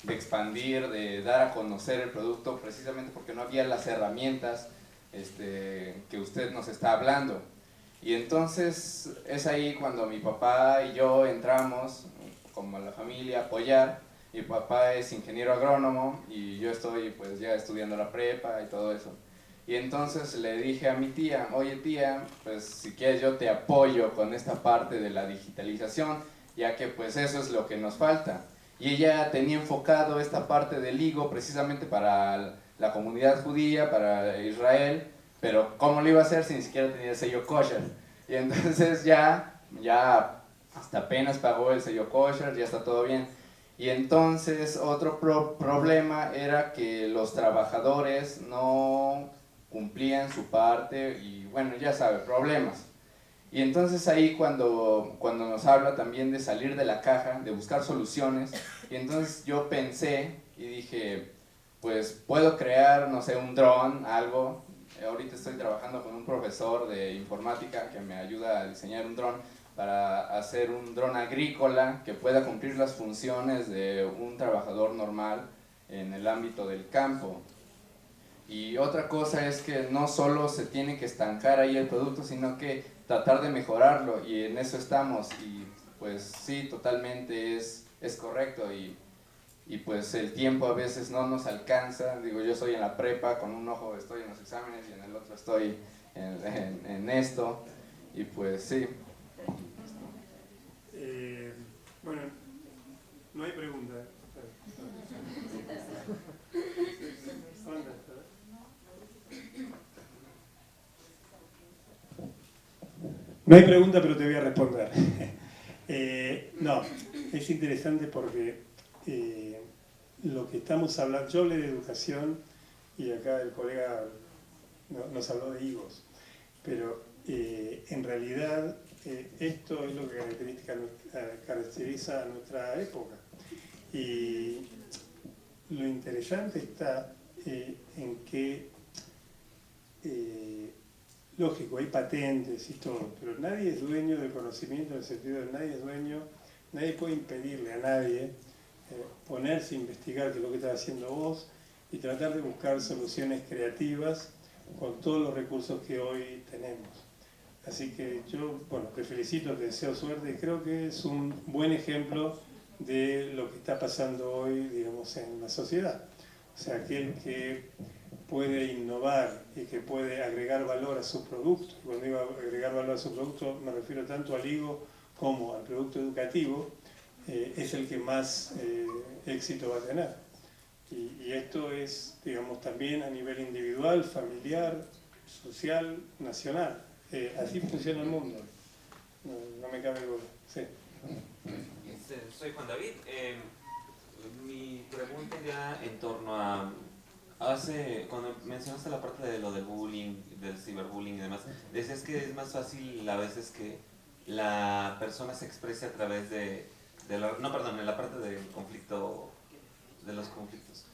expandir, de dar a conocer el producto, precisamente porque no había las herramientas que usted nos está hablando. Y entonces es ahí cuando mi papá y yo entramos, como la familia, a apoyar. Mi papá es ingeniero agrónomo y yo estoy pues ya estudiando la prepa y todo eso. Y entonces le dije a mi tía, oye tía, pues si quieres yo te apoyo con esta parte de la digitalización, ya que pues eso es lo que nos falta. Y ella tenía enfocado esta parte del higo precisamente para la comunidad judía, para Israel, pero ¿cómo lo iba a hacer si ni siquiera tenía el sello kosher? Y entonces ya hasta apenas pagó el sello kosher, ya está todo bien. Y entonces otro problema era que los trabajadores no cumplían su parte y bueno, ya sabe, problemas. Y entonces ahí cuando nos habla también de salir de la caja, de buscar soluciones, y entonces yo pensé y dije, pues puedo crear, no sé, un dron, algo. Ahorita estoy trabajando con un profesor de informática que me ayuda a diseñar un dron para hacer un dron agrícola que pueda cumplir las funciones de un trabajador normal en el ámbito del campo. Y otra cosa es que no solo se tiene que estancar ahí el producto, sino que tratar de mejorarlo, y en eso estamos. Y pues sí, totalmente es correcto, y pues el tiempo a veces no nos alcanza. Digo, yo soy en la prepa, con un ojo estoy en los exámenes y en el otro estoy en esto, y pues sí. Bueno, no hay pregunta. No hay pregunta, pero te voy a responder. No, es interesante porque lo que estamos hablando, yo hablé de educación y acá el colega nos habló de higos, pero en realidad esto es lo que caracteriza a nuestra época. Y lo interesante está en que, lógico, hay patentes y todo, pero nadie es dueño del conocimiento en el sentido de nadie es dueño, nadie puede impedirle a nadie ponerse a investigar qué es lo que estás haciendo vos y tratar de buscar soluciones creativas con todos los recursos que hoy tenemos. Así que yo, bueno, te felicito, te deseo suerte y creo que es un buen ejemplo de lo que está pasando hoy, digamos, en la sociedad. O sea, aquel que puede innovar y que puede agregar valor a su producto. Y cuando digo agregar valor a su producto me refiero tanto al higo como al producto educativo, es el que más éxito va a tener. Y esto es, digamos, también a nivel individual, familiar, social, nacional. Así funciona el mundo. No me cabe duda. Sí. Soy Juan David. Mi pregunta ya en torno a... cuando mencionaste la parte de lo del bullying, del ciberbullying y demás, decías que es más fácil a veces que la persona se exprese a través no, perdón, en la parte del conflicto, de los conflictos.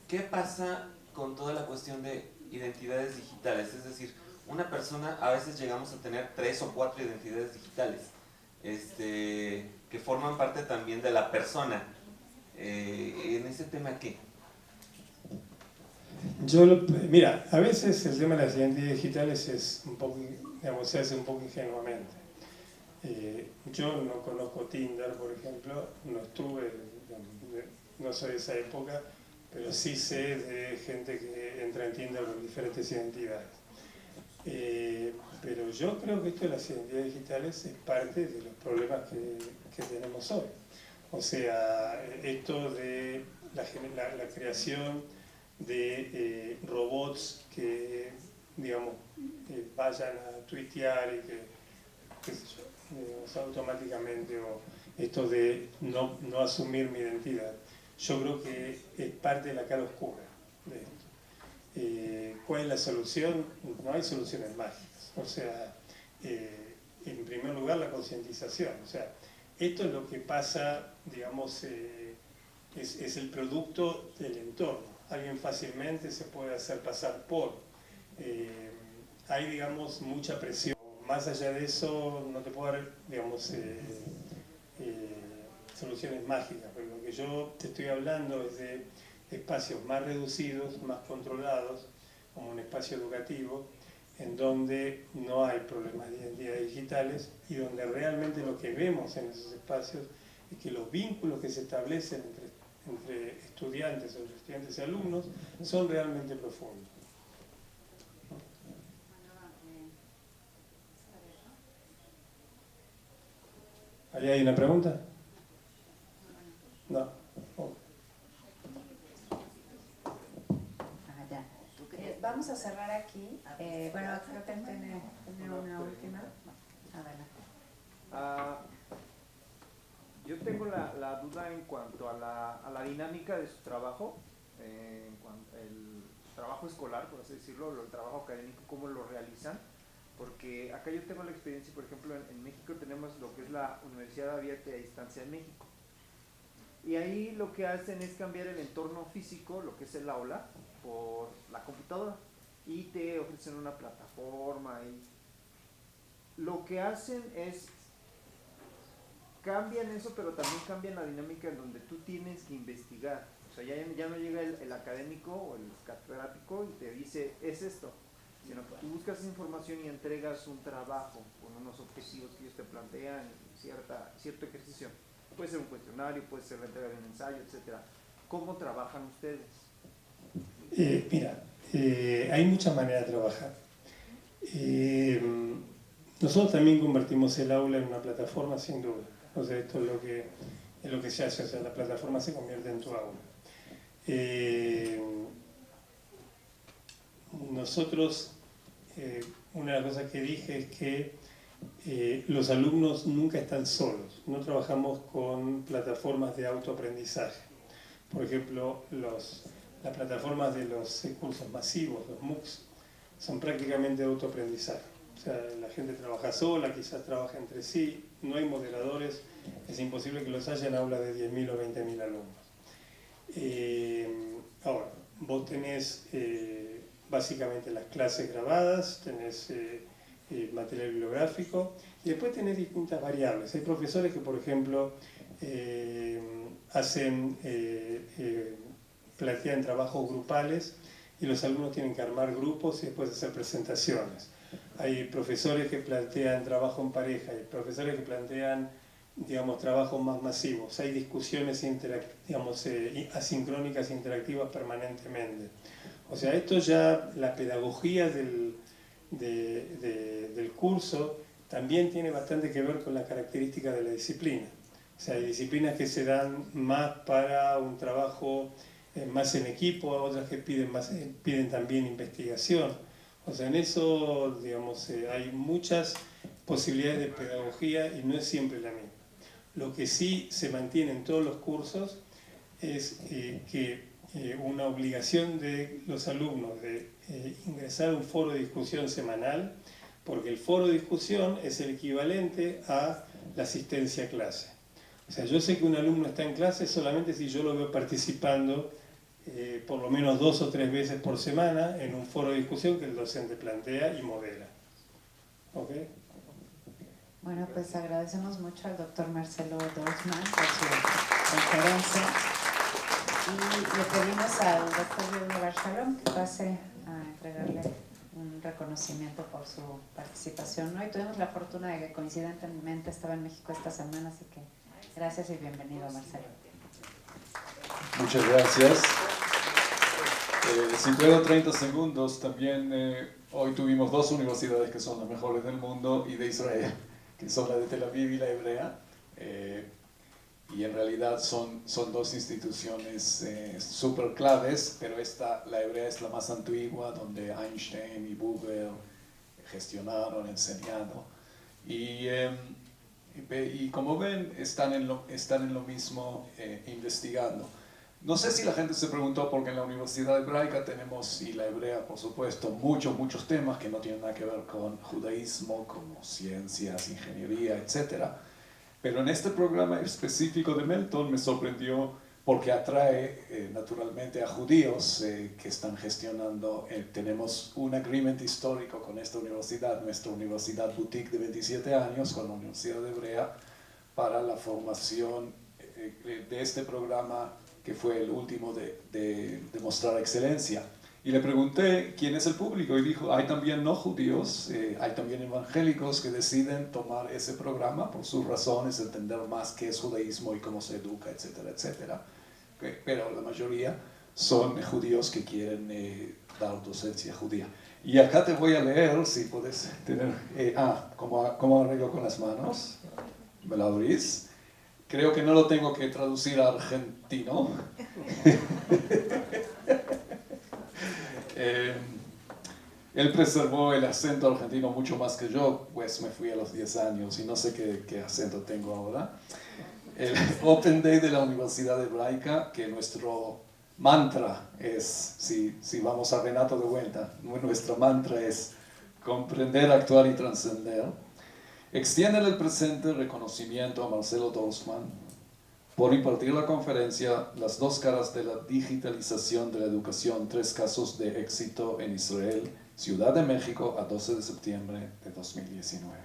¿Qué pasa con toda la cuestión de identidades digitales? Es decir, una persona, a veces llegamos a tener 3 o 4 identidades digitales, que forman parte también de la persona. En ese tema, ¿qué? Mira, a veces el tema de las identidades digitales es un poco, digamos, se hace un poco ingenuamente. Yo no conozco Tinder, por ejemplo, no estuve, no soy de esa época, pero sí sé de gente que entra en Tinder con diferentes identidades. Pero yo creo que esto de las identidades digitales es parte de los problemas que tenemos hoy. O sea, esto de la creación de robots que, digamos, vayan a tuitear y qué sé yo, automáticamente, o esto de no asumir mi identidad. Yo creo que es parte de la cara oscura de esto. ¿Cuál es la solución? No hay soluciones mágicas. O sea, en primer lugar la concientización. O sea, esto es lo que pasa, digamos, es el producto del entorno. Alguien fácilmente se puede hacer pasar por. Hay, digamos, mucha presión. Más allá de eso, no te puedo dar, digamos, soluciones mágicas, pero lo que yo te estoy hablando es de espacios más reducidos, más controlados, como un espacio educativo, en donde no hay problemas de identidades digitales y donde realmente lo que vemos en esos espacios es que los vínculos que se establecen entre estudiantes y alumnos son realmente profundos. ¿Ahí hay una pregunta? No. Oh. Ya. Vamos a cerrar aquí. Bueno, creo que tiene una última. Adelante. Yo tengo la duda en cuanto a la dinámica de su trabajo, en cuanto el trabajo escolar, por así decirlo, el trabajo académico, cómo lo realizan, porque acá yo tengo la experiencia, por ejemplo, en México tenemos lo que es la Universidad Abierta y a Distancia en México, y ahí lo que hacen es cambiar el entorno físico, lo que es el aula, por la computadora, y te ofrecen una plataforma, y lo que hacen es cambian eso, pero también cambian la dinámica en donde tú tienes que investigar. O sea, ya no llega el académico o el catedrático y te dice, es esto, sino que tú buscas esa información y entregas un trabajo con unos objetivos que ellos te plantean, cierto ejercicio. Puede ser un cuestionario, puede ser la entrega de un ensayo, etc. ¿Cómo trabajan ustedes? Mira, hay muchas maneras de trabajar. Nosotros también convertimos el aula en una plataforma, sin duda. O sea, esto es lo que se hace, o sea, la plataforma se convierte en tu aula. Nosotros, una de las cosas que dije es que los alumnos nunca están solos. No trabajamos con plataformas de autoaprendizaje. Por ejemplo, las plataformas de los cursos masivos, los MOOCs, son prácticamente de autoaprendizaje. O sea, la gente trabaja sola, quizás trabaja entre sí, no hay moderadores, es imposible que los haya en aulas de 10.000 o 20.000 alumnos. Ahora, vos tenés básicamente las clases grabadas, tenés material bibliográfico y después tenés distintas variables. Hay profesores que, por ejemplo, plantean trabajos grupales y los alumnos tienen que armar grupos y después hacer presentaciones. Hay profesores que plantean trabajo en pareja, hay profesores que plantean, digamos, trabajos más masivos. Hay discusiones asincrónicas interactivas permanentemente. O sea, esto ya, la pedagogía del curso también tiene bastante que ver con la característica de la disciplina. O sea, hay disciplinas que se dan más para un trabajo más en equipo, otras que piden también investigación. O sea, en eso, digamos, hay muchas posibilidades de pedagogía y no es siempre la misma. Lo que sí se mantiene en todos los cursos es que una obligación de los alumnos de ingresar a un foro de discusión semanal, porque el foro de discusión es el equivalente a la asistencia a clase. O sea, yo sé que un alumno está en clase solamente si yo lo veo participando por lo menos 2 o 3 veces por semana en un foro de discusión que el docente plantea y modera. ¿Ok? Bueno, pues agradecemos mucho al doctor Marcelo Dorsman por su conferencia y le pedimos al doctor Yehuda Shalom que pase a entregarle un reconocimiento por su participación. Hoy tuvimos la fortuna de que coincidentemente estaba en México esta semana, así que gracias y bienvenido, Marcelo. Muchas gracias. Si puedo 30 segundos, también hoy tuvimos 2 universidades que son las mejores del mundo y de Israel, que son la de Tel Aviv y la hebrea, y en realidad son 2 instituciones súper claves, pero la hebrea es la más antigua, donde Einstein y Buber gestionaron, enseñaron, y como ven, están en lo mismo investigando. No sé si la gente se preguntó, porque en la Universidad Hebraica tenemos, y la hebrea por supuesto, muchos temas que no tienen nada que ver con judaísmo, como ciencias, ingeniería, etc. Pero en este programa específico de Melton me sorprendió porque atrae naturalmente a judíos que están gestionando. Tenemos un agreement histórico con esta universidad, nuestra universidad boutique de 27 años, con la Universidad Hebrea, para la formación de este programa que fue el último de mostrar excelencia. Y le pregunté quién es el público y dijo, hay también no judíos, hay también evangélicos que deciden tomar ese programa por sus razones, entender más qué es judaísmo y cómo se educa, etcétera, etcétera. Pero la mayoría son judíos que quieren dar docencia judía. Y acá te voy a leer, si puedes tener... ¿cómo arreglo con las manos? ¿Me lo abrís? Creo que no lo tengo que traducir a argentino. Él preservó el acento argentino mucho más que yo, pues me fui a los 10 años y no sé qué acento tengo ahora. El Open Day de la Universidad Hebraica, que nuestro mantra es, si vamos a Renato de vuelta, nuestro mantra es comprender, actuar y trascender. Extiende en el presente reconocimiento a Marcelo Dorsman por impartir la conferencia Las 2 caras de la digitalización de la educación, 3 casos de éxito en Israel, Ciudad de México, a 12 de septiembre de 2019.